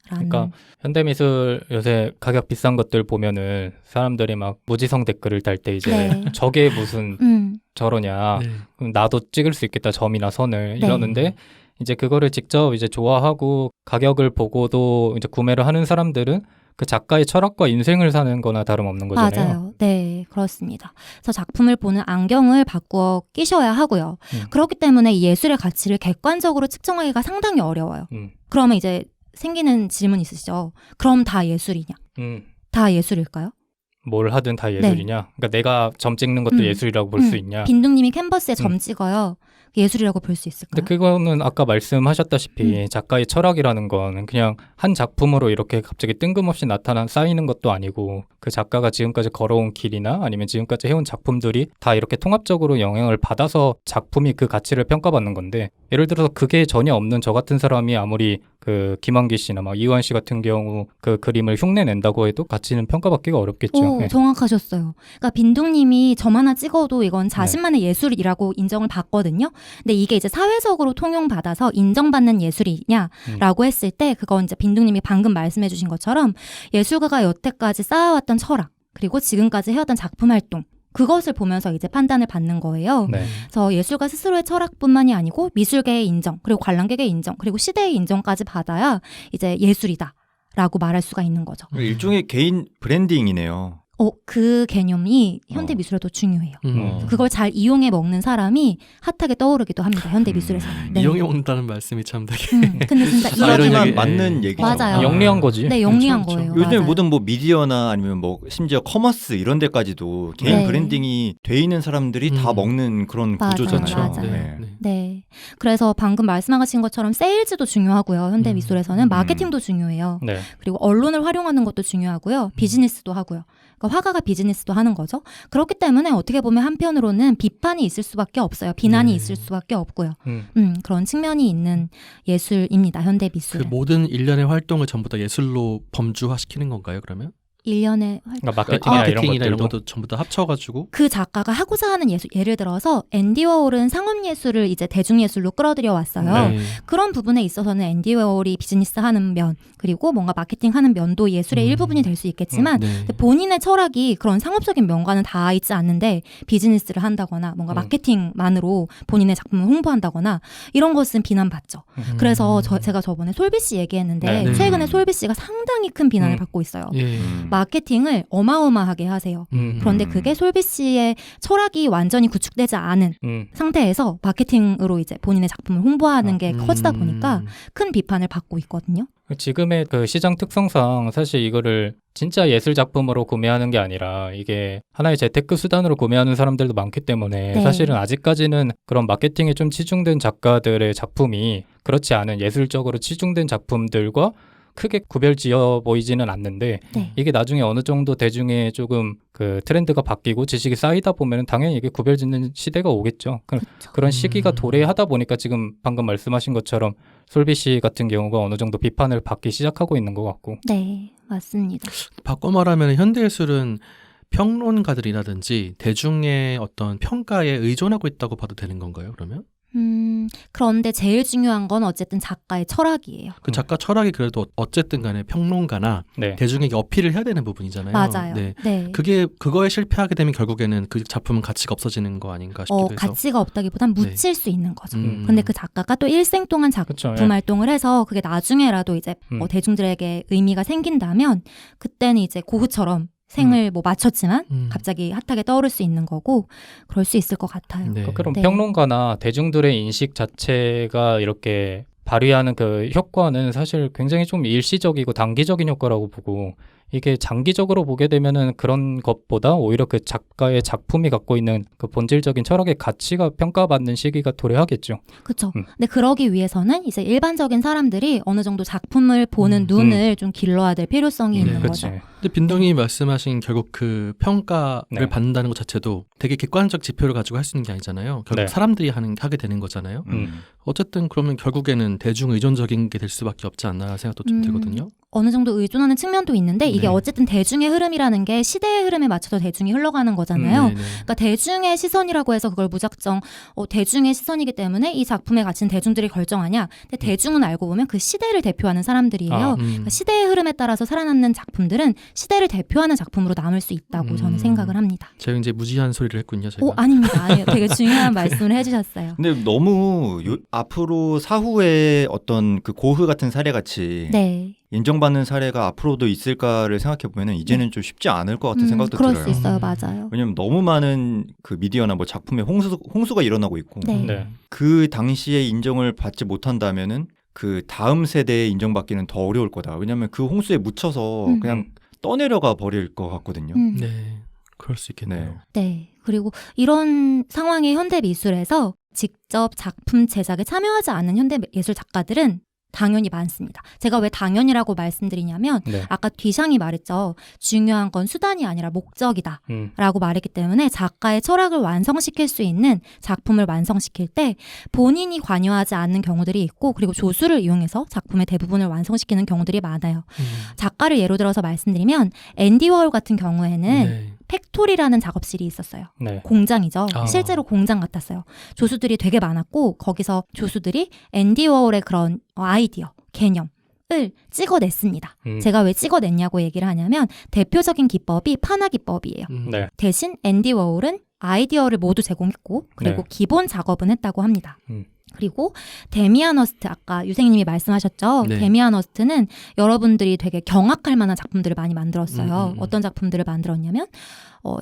그러니까 현대미술 요새 가격 비싼 것들 보면은 사람들이 막 무지성 댓글을 달 때 이제 네. 저게 무슨 저러냐. 네. 그럼 나도 찍을 수 있겠다 점이나 선을 네. 이러는데 이제 그거를 직접 이제 좋아하고 가격을 보고도 이제 구매를 하는 사람들은 그 작가의 철학과 인생을 사는 거나 다름없는 거잖아요. 맞아요. 네, 그렇습니다. 그래서 작품을 보는 안경을 바꾸어 끼셔야 하고요. 그렇기 때문에 이 예술의 가치를 객관적으로 측정하기가 상당히 어려워요. 그러면 이제 생기는 질문이 있으시죠. 그럼 다 예술이냐? 다 예술일까요? 뭘 하든 다 예술이냐? 그러니까 내가 점 찍는 것도 예술이라고 볼 수 있냐? 빈둥님이 캔버스에 점 찍어요. 예술이라고 볼 수 있을까요? 근데 그거는 아까 말씀하셨다시피 작가의 철학이라는 건 그냥 한 작품으로 이렇게 갑자기 뜬금없이 나타난 쌓이는 것도 아니고 그 작가가 지금까지 걸어온 길이나 아니면 지금까지 해온 작품들이 다 이렇게 통합적으로 영향을 받아서 작품이 그 가치를 평가받는 건데 예를 들어서 그게 전혀 없는 저 같은 사람이 아무리 그 김한기 씨나 막 이완 씨 같은 경우 그 그림을 흉내낸다고 해도 가치는 평가받기가 어렵겠죠. 오, 네. 정확하셨어요. 그러니까 빈둥님이 점 하나 찍어도 이건 자신만의 예술이라고 인정을 받거든요. 근데 이게 이제 사회적으로 통용받아서 인정받는 예술이냐라고 했을 때 그건 이제 빈둥님이 방금 말씀해주신 것처럼 예술가가 여태까지 쌓아왔던 철학 그리고 지금까지 해왔던 작품 활동 그것을 보면서 이제 판단을 받는 거예요. 네. 그래서 예술가 스스로의 철학뿐만이 아니고 미술계의 인정, 그리고 관람객의 인정, 그리고 시대의 인정까지 받아야 이제 예술이다라고 말할 수가 있는 거죠. 일종의 개인 브랜딩이네요. 그 개념이 현대 미술에도 중요해요. 그걸 잘 이용해 먹는 사람이 핫하게 떠오르기도 합니다. 현대 미술에서. 네. 이용해 먹는다는 말씀이 참 되게 근데 진짜 하지만 얘기- 맞는 얘기죠. 맞아요. 영리한 거지. 네, 영리한 그렇죠, 거예요. 요즘에 맞아요. 모든 뭐 미디어나 아니면 뭐 심지어 커머스 이런 데까지도 개인 네. 브랜딩이 돼 있는 사람들이 다 먹는 그런 맞아요, 구조잖아요. 맞아요. 네. 네. 그래서 방금 말씀하신 것처럼 세일즈도 중요하고요. 현대 미술에서는 마케팅도 중요해요. 네. 그리고 언론을 활용하는 것도 중요하고요. 비즈니스도 하고요. 그러니까 화가가 비즈니스도 하는 거죠. 그렇기 때문에 어떻게 보면 한편으로는 비판이 있을 수밖에 없어요. 비난이 있을 수밖에 없고요. 그런 측면이 있는 예술입니다. 현대 미술. 그 모든 일련의 활동을 전부 다 예술로 범주화시키는 건가요? 그러면? 일련의 그러니까 마케팅이나 이런 이런 것들도 것도 전부 다 합쳐가지고 그 작가가 하고자 하는 예술, 예를 들어서 앤디 워홀은 상업예술을 이제 대중예술로 끌어들여 왔어요. 네. 그런 부분에 있어서는 앤디 워홀이 비즈니스하는 면 그리고 뭔가 마케팅하는 면도 예술의 일부분이 될 수 있겠지만 네. 근데 본인의 철학이 그런 상업적인 면과는 다 있지 않는데 비즈니스를 한다거나 뭔가 마케팅만으로 본인의 작품을 홍보한다거나 이런 것은 비난받죠. 그래서 제가 저번에 솔비씨 얘기했는데 네. 최근에 솔비씨가 상당히 큰 비난을 받고 있어요. 예. 마케팅을 어마어마하게 하세요. 그런데 그게 솔비 씨의 철학이 완전히 구축되지 않은 상태에서 마케팅으로 이제 본인의 작품을 홍보하는 게 커지다 보니까 큰 비판을 받고 있거든요. 지금의 그 시장 특성상 사실 이거를 진짜 예술 작품으로 구매하는 게 아니라 이게 하나의 재테크 수단으로 구매하는 사람들도 많기 때문에 네. 사실은 아직까지는 그런 마케팅에 좀 치중된 작가들의 작품이 그렇지 않은 예술적으로 치중된 작품들과 크게 구별지어 보이지는 않는데 네. 이게 나중에 어느 정도 대중의 조금 그 트렌드가 바뀌고 지식이 쌓이다 보면 당연히 이게 구별짓는 시대가 오겠죠. 그런 시기가 도래하다 보니까 지금 방금 말씀하신 것처럼 솔비 씨 같은 경우가 어느 정도 비판을 받기 시작하고 있는 것 같고. 네, 맞습니다. 바꿔 말하면 현대예술은 평론가들이라든지 대중의 어떤 평가에 의존하고 있다고 봐도 되는 건가요? 그러면? 그런데 제일 중요한 건 어쨌든 작가의 철학이에요. 그 작가 철학이 그래도 어쨌든 간에 평론가나 네. 대중에게 어필을 해야 되는 부분이잖아요. 맞아요. 네. 네. 그거에 실패하게 되면 결국에는 그 작품은 가치가 없어지는 거 아닌가 싶기도 해서. 가치가 없다기보단 묻힐 수 있는 거죠. 음. 근데 그 작가가 또 일생 동안 작품 그쵸, 예. 활동을 해서 그게 나중에라도 이제 대중들에게 의미가 생긴다면 그때는 이제 고흐처럼 생을 뭐 마쳤지만 갑자기 핫하게 떠오를 수 있는 거고 그럴 수 있을 것 같아요. 네. 그럼 네. 평론가나 대중들의 인식 자체가 이렇게 발휘하는 그 효과는 사실 굉장히 좀 일시적이고 단기적인 효과라고 보고 이게 장기적으로 보게 되면은 그런 것보다 오히려 그 작가의 작품이 갖고 있는 그 본질적인 철학의 가치가 평가받는 시기가 도래하겠죠. 그렇죠. 근데 그러기 위해서는 이제 일반적인 사람들이 어느 정도 작품을 보는 눈을 좀 길러야 될 필요성이 있는 그치. 거죠. 근데 빈동이 말씀하신 결국 그 평가를 네. 받는다는 것 자체도 되게 객관적 지표를 가지고 할 수 있는 게 아니잖아요. 결국 네. 사람들이 하게 되는 거잖아요. 어쨌든 그러면 결국에는 대중 의존적인 게 될 수밖에 없지 않나 생각도 좀 들거든요. 어느 정도 의존하는 측면도 있는데 이게 네. 어쨌든 대중의 흐름이라는 게 시대의 흐름에 맞춰서 대중이 흘러가는 거잖아요. 네네. 그러니까 대중의 시선이라고 해서 그걸 무작정 대중의 시선이기 때문에 이 작품의 가치는 대중들이 결정하냐. 근데 대중은 알고 보면 그 시대를 대표하는 사람들이에요. 그러니까 시대의 흐름에 따라서 살아남는 작품들은 시대를 대표하는 작품으로 남을 수 있다고 저는 생각을 합니다. 제가 이제 무지한 소리를 했군요. 제가. 아닙니다. 아니요. 되게 중요한 말씀을 해주셨어요. 근데 너무 앞으로 사후에 어떤 그 고흐 같은 사례 같이 네. 인정받는 사례가 앞으로도 있을까를 생각해 보면은 이제는 좀 쉽지 않을 것 같은 생각도 그럴 들어요. 수 있어요. 맞아요. 왜냐면 너무 많은 그 미디어나 뭐 작품에 홍수가 일어나고 있고 네. 네. 그 당시에 인정을 받지 못한다면은 그 다음 세대에 인정받기는 더 어려울 거다. 왜냐면 그 홍수에 묻혀서 그냥 떠내려가 버릴 것 같거든요. 네, 그럴 수 있겠네요. 네. 그리고 이런 상황의 현대 미술에서 직접 작품 제작에 참여하지 않은 현대 예술 작가들은 당연히 많습니다. 제가 왜 당연이라고 말씀드리냐면 네. 아까 뒤샹이 말했죠. 중요한 건 수단이 아니라 목적이다 라고 말했기 때문에 작가의 철학을 완성시킬 수 있는 작품을 완성시킬 때 본인이 관여하지 않는 경우들이 있고 그리고 조수를 이용해서 작품의 대부분을 완성시키는 경우들이 많아요. 작가를 예로 들어서 말씀드리면 앤디 워홀 같은 경우에는 네. 팩토리라는 작업실이 있었어요. 네. 공장이죠. 아. 실제로 공장 같았어요. 조수들이 되게 많았고 거기서 조수들이 앤디 워홀의 그런 아이디어, 개념을 찍어냈습니다. 제가 왜 찍어냈냐고 얘기를 하냐면 대표적인 기법이 파나 기법이에요. 네. 대신 앤디 워홀은 아이디어를 모두 제공했고 그리고 네. 기본 작업은 했다고 합니다. 음. 그리고 데미안 허스트 아까 유생님이 말씀하셨죠. 네. 데미안 허스트는 여러분들이 되게 경악할 만한 작품들을 많이 만들었어요. 음. 어떤 작품들을 만들었냐면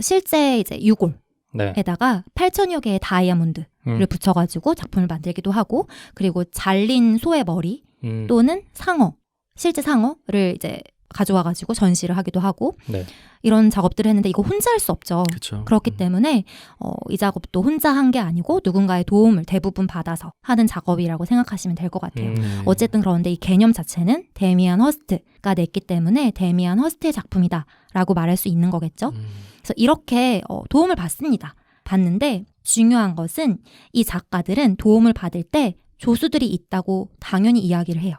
실제 이제 유골에다가 네. 8,000여 개의 다이아몬드를 붙여가지고 작품을 만들기도 하고 그리고 잘린 소의 머리 또는 상어 실제 상어를 이제 가져와가지고 전시를 하기도 하고 네. 이런 작업들을 했는데 이거 혼자 할 수 없죠. 그렇죠. 그렇기 때문에 이 작업도 혼자 한 게 아니고 누군가의 도움을 대부분 받아서 하는 작업이라고 생각하시면 될 것 같아요. 네. 어쨌든 그런데 이 개념 자체는 데미안 허스트가 냈기 때문에 데미안 허스트의 작품이다라고 말할 수 있는 거겠죠. 그래서 이렇게 도움을 받습니다. 받는데 중요한 것은 이 작가들은 도움을 받을 때 조수들이 있다고 당연히 이야기를 해요.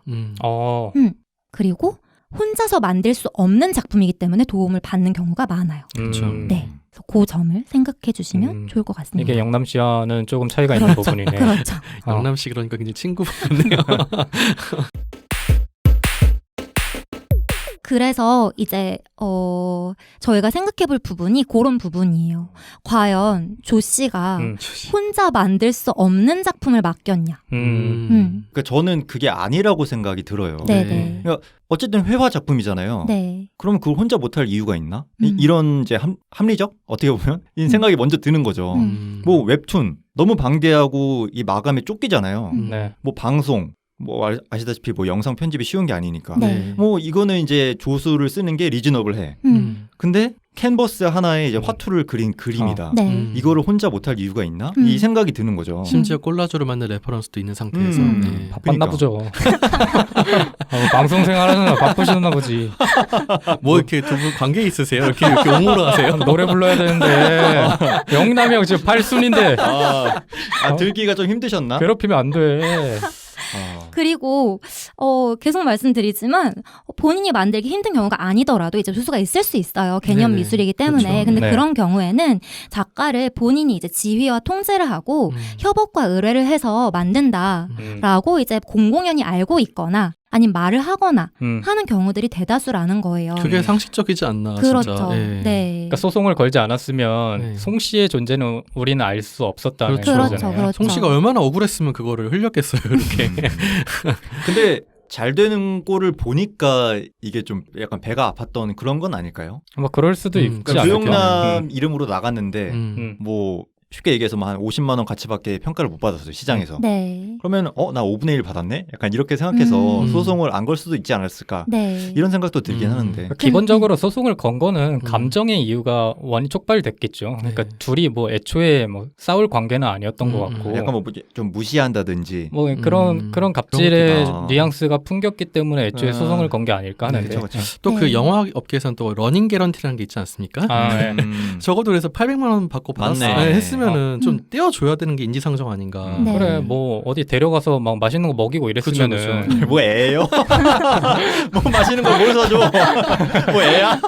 그리고 혼자서 만들 수 없는 작품이기 때문에 도움을 받는 경우가 많아요. 그렇죠. 네. 그래서 그 점을 생각해 주시면 좋을 것 같습니다. 이게 영남 씨와는 조금 차이가 있는 부분이네. 그렇죠. 영남 씨 그러니까 굉장히 친구 같네요. 그래서 이제 저희가 생각해볼 부분이 그런 부분이에요. 과연 조 씨가 혼자 만들 수 없는 작품을 맡겼냐? 그러니까 저는 그게 아니라고 생각이 들어요. 네네. 그러니까 어쨌든 회화 작품이잖아요. 네. 그럼 그걸 혼자 못할 이유가 있나? 이런 이제 합리적 어떻게 보면 이 생각이 먼저 드는 거죠. 뭐 웹툰 너무 방대하고 이 마감에 쫓기잖아요. 네. 뭐 방송 뭐 아시다시피 뭐 영상 편집이 쉬운 게 아니니까. 네. 뭐 이거는 이제 조수를 쓰는 게 리즈너블해. 근데 캔버스 하나에 이제 화투를 그린 그림이다. 네. 이거를 혼자 못할 이유가 있나? 이 생각이 드는 거죠. 심지어 콜라주를 만든 레퍼런스도 있는 상태에서. 네. 바빴나 보죠. 방송 생활하느라 바쁘시나 보지. 뭐 이렇게 두 분 관계 있으세요? 이렇게 옹호로 하세요? 노래 불러야 되는데 영남이 형 지금 8순인데 들기가 좀 힘드셨나? 괴롭히면 안 돼. 그리고 계속 말씀드리지만 본인이 만들기 힘든 경우가 아니더라도 이제 조수가 있을 수 있어요. 개념 네네. 미술이기 때문에. 그렇죠. 근데 네. 그런 경우에는 작가를 본인이 이제 지휘와 통제를 하고 협업과 의뢰를 해서 만든다라고 이제 공공연히 알고 있거나 아니면 말을 하거나 하는 경우들이 대다수라는 거예요. 그게 상식적이지 않나 그렇죠. 진짜. 네. 네. 그러니까 소송을 걸지 않았으면 네. 송 씨의 존재는 우리는 알 수 없었다는 그렇죠. 그렇죠. 거잖아요. 그렇죠. 송 씨가 얼마나 억울했으면 그거를 흘렸겠어요. 이렇게. 근데 잘 되는 꼴을 보니까 이게 좀 약간 배가 아팠던 그런 건 아닐까요? 뭐 그럴 수도 있지 그러니까 않을까. 조영남 이름으로 나갔는데 음. 뭐 쉽게 얘기해서 뭐 한 50만 원 가치밖에 평가를 못 받았어요, 시장에서. 네. 그러면 나 5분의 1 받았네? 약간 이렇게 생각해서 소송을 안 걸 수도 있지 않았을까? 네. 이런 생각도 들긴 하는데. 그러니까 기본적으로 소송을 건 거는 감정의 이유가 완이 촉발됐겠죠. 그러니까 네. 둘이 뭐 애초에 뭐 싸울 관계는 아니었던 것 같고. 약간 뭐 좀 무시한다든지. 뭐 그런 갑질의 그런 뉘앙스가 풍겼기 때문에 애초에 소송을 건 게 아닐까 하는데. 그쵸, 그쵸. 또 그 네. 영화 업계에서는 또 러닝 개런티라는 게 있지 않습니까? 아, 네. 적어도 그래서 800만 원 받고 맞네. 받았으면 했으면은 좀 떼어줘야 되는 게 인지상정 아닌가. 네. 그래 뭐 어디 데려가서 막 맛있는 거 먹이고 이랬으면은 그쵸, 그쵸. 뭐 애예요? 뭐 마시는 거 뭘 사줘? 뭐 애야?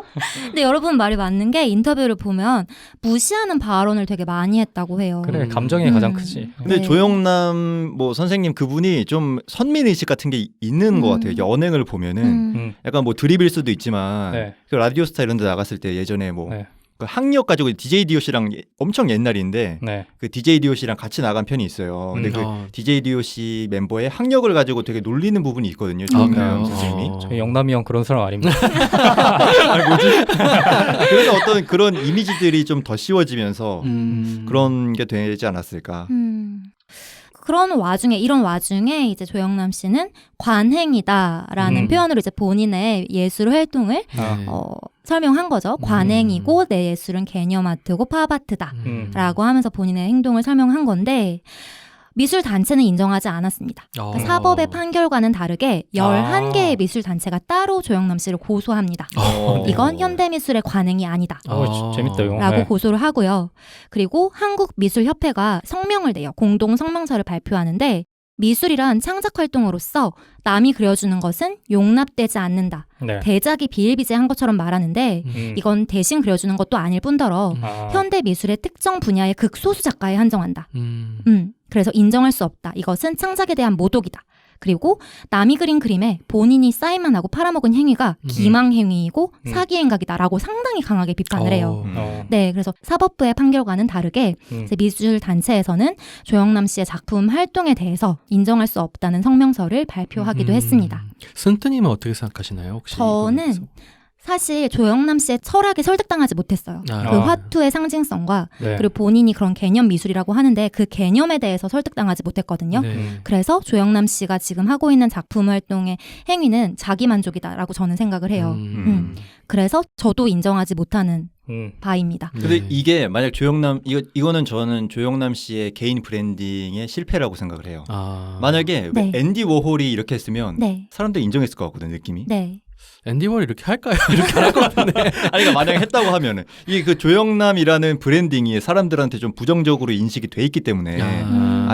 근데 여러분 말이 맞는 게 인터뷰를 보면 무시하는 발언을 되게 많이 했다고 해요. 그래 감정이 가장 크지. 근데 네. 조영남 뭐 선생님 그분이 좀 선민의식 같은 게 있는 것 같아요. 연행을 보면은 약간 뭐 드립일 수도 있지만 네. 그 라디오스타 이런 데 나갔을 때 예전에 뭐 네. 그 학력 가지고 DJ DOC랑 엄청 옛날인데 네. 그 DJ DOC랑 같이 나간 편이 있어요. 근데 그 DJ DOC 멤버의 학력을 가지고 되게 놀리는 부분이 있거든요. 조영남 선생님이. 저희 영남이 형 그런 사람 아닙니다. 그래서 어떤 그런 이미지들이 좀 더 씌워지면서 그런 게 되지 않았을까. 이런 와중에 이제 조영남 씨는 관행이다라는 음. 표현으로 이제 본인의 예술 활동을 아. 네. 설명한 거죠. 관행이고 내 예술은 개념 아트고 팝 아트다. 라고 하면서 본인의 행동을 설명한 건데 미술 단체는 인정하지 않았습니다. 그러니까 사법의 판결과는 다르게 11개의 미술 단체가 따로 조영남 씨를 고소합니다. 이건 현대미술의 관행이 아니다. 재밌다 이거. 라고 네. 고소를 하고요. 그리고 한국미술협회가 성명을 내요. 공동 성명서를 발표하는데 미술이란 창작 활동으로서 남이 그려주는 것은 용납되지 않는다. 네. 대작이 비일비재한 것처럼 말하는데 이건 대신 그려주는 것도 아닐 뿐더러 현대 미술의 특정 분야의 극소수 작가에 한정한다. 그래서 인정할 수 없다. 이것은 창작에 대한 모독이다. 그리고 남이 그린 그림에 본인이 사인만 하고 팔아먹은 행위가 기망행위이고 사기행각이다라고 상당히 강하게 비판을 해요. 네, 그래서 사법부의 판결과는 다르게 이제 미술 단체에서는 조영남 씨의 작품 활동에 대해서 인정할 수 없다는 성명서를 발표하기도 했습니다. 승트님은 어떻게 생각하시나요? 혹시 저는 이거에 사실 조영남 씨의 철학에 설득당하지 못했어요. 대해서? 그 화투의 상징성과 네. 그리고 본인이 그런 개념 미술이라고 하는데 그 개념에 대해서 설득당하지 못했거든요. 네. 그래서 조영남 씨가 지금 하고 있는 작품 활동의 행위는 자기만족이다라고 저는 생각을 해요. 그래서 저도 인정하지 못하는 바입니다. 근데 네. 이게 만약 조영남 이거는 저는 조영남 씨의 개인 브랜딩의 실패라고 생각을 해요. 만약에 네. 앤디 워홀이 이렇게 했으면 네. 사람들이 인정했을 것 같거든 느낌이. 네. 앤디 워홀 이렇게 할까요? 이렇게 안 할 것 같은데. 아니 그러니까 만약에 했다고 하면은 이 그 조영남이라는 브랜딩이 사람들한테 좀 부정적으로 인식이 돼 있기 때문에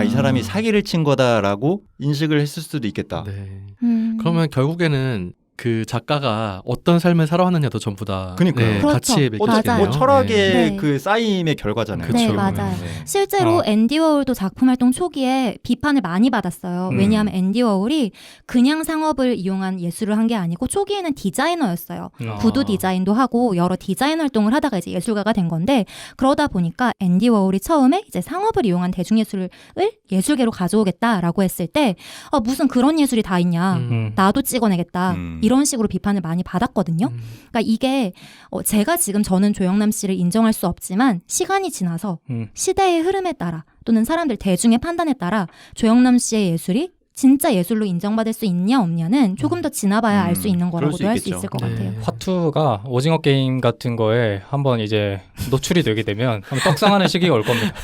이 사람이 사기를 친 거다라고 인식을 했을 수도 있겠다. 네. 그러면 결국에는 그 작가가 어떤 삶을 살아왔느냐도 전부 다 그러니까요. 그렇죠. 가치에 맞아요. 매겨지네요. 뭐 철학의 네. 그 쌓임의 결과잖아요. 그쵸. 네, 맞아요. 실제로 앤디 워홀도 작품 활동 초기에 비판을 많이 받았어요. 왜냐하면 앤디 워홀이 그냥 상업을 이용한 예술을 한 게 아니고 초기에는 디자이너였어요. 구두 디자인도 하고 여러 디자인 활동을 하다가 이제 예술가가 된 건데 그러다 보니까 앤디 워홀이 처음에 이제 상업을 이용한 대중예술을 예술계로 가져오겠다라고 했을 때 무슨 그런 예술이 다 있냐. 나도 찍어내겠다. 이런 식으로 비판을 많이 받았거든요. 그러니까 이게 제가 지금 저는 조영남 씨를 인정할 수 없지만 시간이 지나서 시대의 흐름에 따라 또는 사람들 대중의 판단에 따라 조영남 씨의 예술이 진짜 예술로 인정받을 수 있냐 없냐는 조금 더 지나봐야 알 수 있는 거라고도 할 수 있을 것 네. 같아요. 화투가 오징어 게임 같은 거에 한번 이제 노출이 되게 되면 한번 떡상하는 시기가 올 겁니다.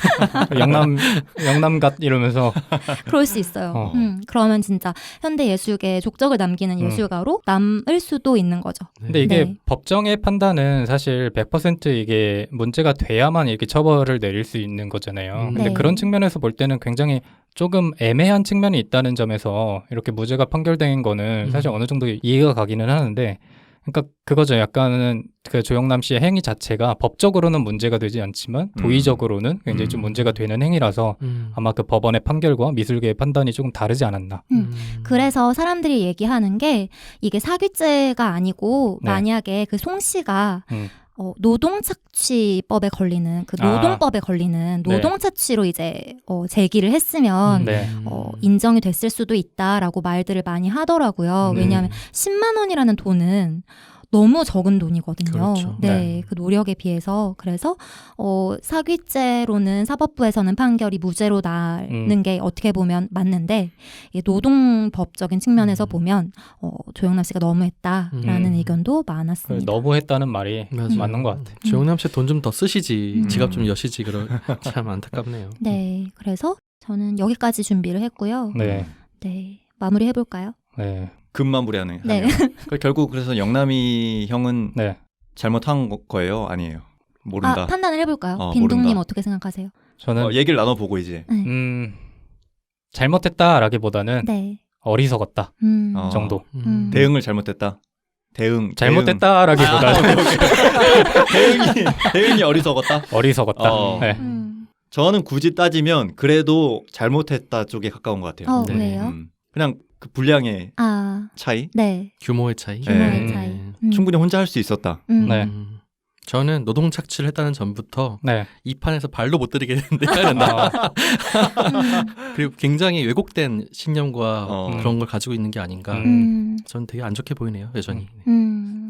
영남갓 이러면서. 그럴 수 있어요. 그러면 진짜 현대 예술계에 족적을 남기는 예술가로 남을 수도 있는 거죠. 근데 이게 네. 법정의 판단은 사실 100% 이게 문제가 돼야만 이렇게 처벌을 내릴 수 있는 거잖아요. 근데 네. 그런 측면에서 볼 때는 굉장히 조금 애매한 측면이 있다는 점에서 이렇게 무죄가 판결된 거는 사실 어느 정도 이해가 가기는 하는데, 그러니까 그거죠. 약간은 그 조영남 씨의 행위 자체가 법적으로는 문제가 되지 않지만 도의적으로는 굉장히 좀 문제가 되는 행위라서 아마 그 법원의 판결과 미술계의 판단이 조금 다르지 않았나. 그래서 사람들이 얘기하는 게 이게 사기죄가 아니고 네. 만약에 그 송 씨가 노동착취법에 걸리는 그 노동법에 걸리는 노동착취로 이제 제기를 했으면 네. 인정이 됐을 수도 있다라고 말들을 많이 하더라고요. 왜냐하면 10만 원이라는 돈은 너무 적은 돈이거든요. 그렇죠. 네, 그 노력에 비해서. 그래서 사기죄로는 사법부에서는 판결이 무죄로 나는 게 어떻게 보면 맞는데 노동법적인 측면에서 보면 조영남 씨가 너무했다라는 의견도 많았습니다. 너무했다는 말이 맞아요. 맞는 것 같아요. 조영남 씨 돈 좀 더 쓰시지, 지갑 좀 여시지, 참 안타깝네요. 네, 그래서 저는 여기까지 준비를 했고요. 네. 네, 마무리 해볼까요? 네. 급마무리하는. 네. 결국 그래서 영남이 형은 네. 잘못한 거예요? 아니에요? 모른다. 판단을 해볼까요? 모른다. 빈둥님 어떻게 생각하세요? 저는 얘기를 나눠보고 이제. 잘못했다라기보다는 네. 어리석었다 정도. 대응을 잘못했다. 잘못했다라기보다는 대응이 어리석었다. 어리석었다. 네. 저는 굳이 따지면 그래도 잘못했다 쪽에 가까운 것 같아요. 네. 왜요? 그냥 그 분량의 차이, 네. 규모의 차이. 규모의 차이. 충분히 혼자 할 수 있었다. 네. 저는 노동 착취를 했다는 전부터 네. 이 판에서 발도 못 들이게 되는데 해야 된다. 그리고 굉장히 왜곡된 신념과 그런 걸 가지고 있는 게 아닌가. 저는 되게 안 좋게 보이네요, 여전히.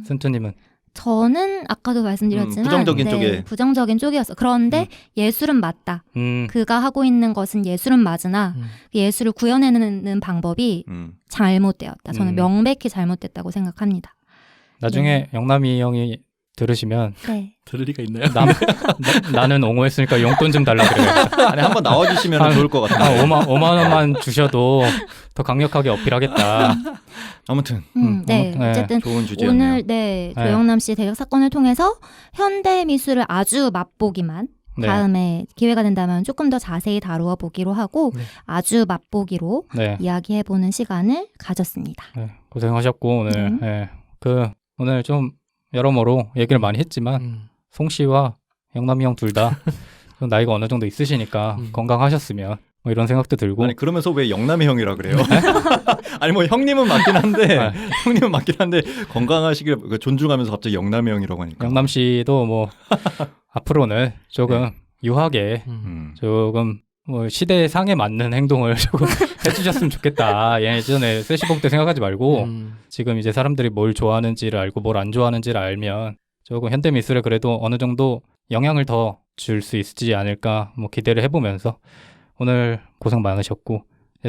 센투님은? 저는 아까도 말씀드렸지만 부정적인 쪽에. 부정적인 쪽이었어. 그런데 예술은 맞다. 그가 하고 있는 것은 예술은 맞으나 예술을 구현해내는 방법이 잘못되었다. 저는 명백히 잘못됐다고 생각합니다. 나중에 영남이 형이 들으시면 네. 들을 리가 있나요? 나는 옹호했으니까 용돈 좀 달라 그래요. 아니 한번 나와주시면 좋을 것 같아요. 5만 원만 주셔도 더 강력하게 어필하겠다. 아무튼 네. 네. 어쨌든 좋은 주제였네요. 오늘 조영남 씨 대격 사건을 통해서 현대 미술을 아주 맛보기만 네. 다음에 기회가 된다면 조금 더 자세히 다루어 보기로 하고 네. 아주 맛보기로 네. 이야기해보는 시간을 가졌습니다. 네. 고생하셨고 오늘 오늘 좀 여러모로 얘기를 많이 했지만 송 씨와 영남이 형 둘 다 나이가 어느 정도 있으시니까 건강하셨으면 뭐 이런 생각도 들고. 아니 그러면서 왜 영남의 형이라 그래요? 아니 뭐 형님은 맞긴 한데 건강하시길 존중하면서 갑자기 영남의 형이라고 하니까. 영남 씨도 뭐 앞으로는 조금 유하게 조금 뭐 시대상에 맞는 행동을 조금 해주셨으면 좋겠다. 예전에 세시봉 때 생각하지 말고 지금 이제 사람들이 뭘 좋아하는지를 알고 뭘 안 좋아하는지를 알면 조금 현대 미술에 그래도 어느 정도 영향을 더 줄 수 있지 않을까 뭐 기대를 해보면서 오늘 고생 많으셨고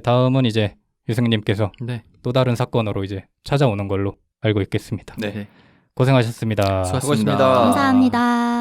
다음은 이제 유승님께서 네. 또 다른 사건으로 이제 찾아오는 걸로 알고 있겠습니다. 네. 고생하셨습니다. 수고하셨습니다. 감사합니다.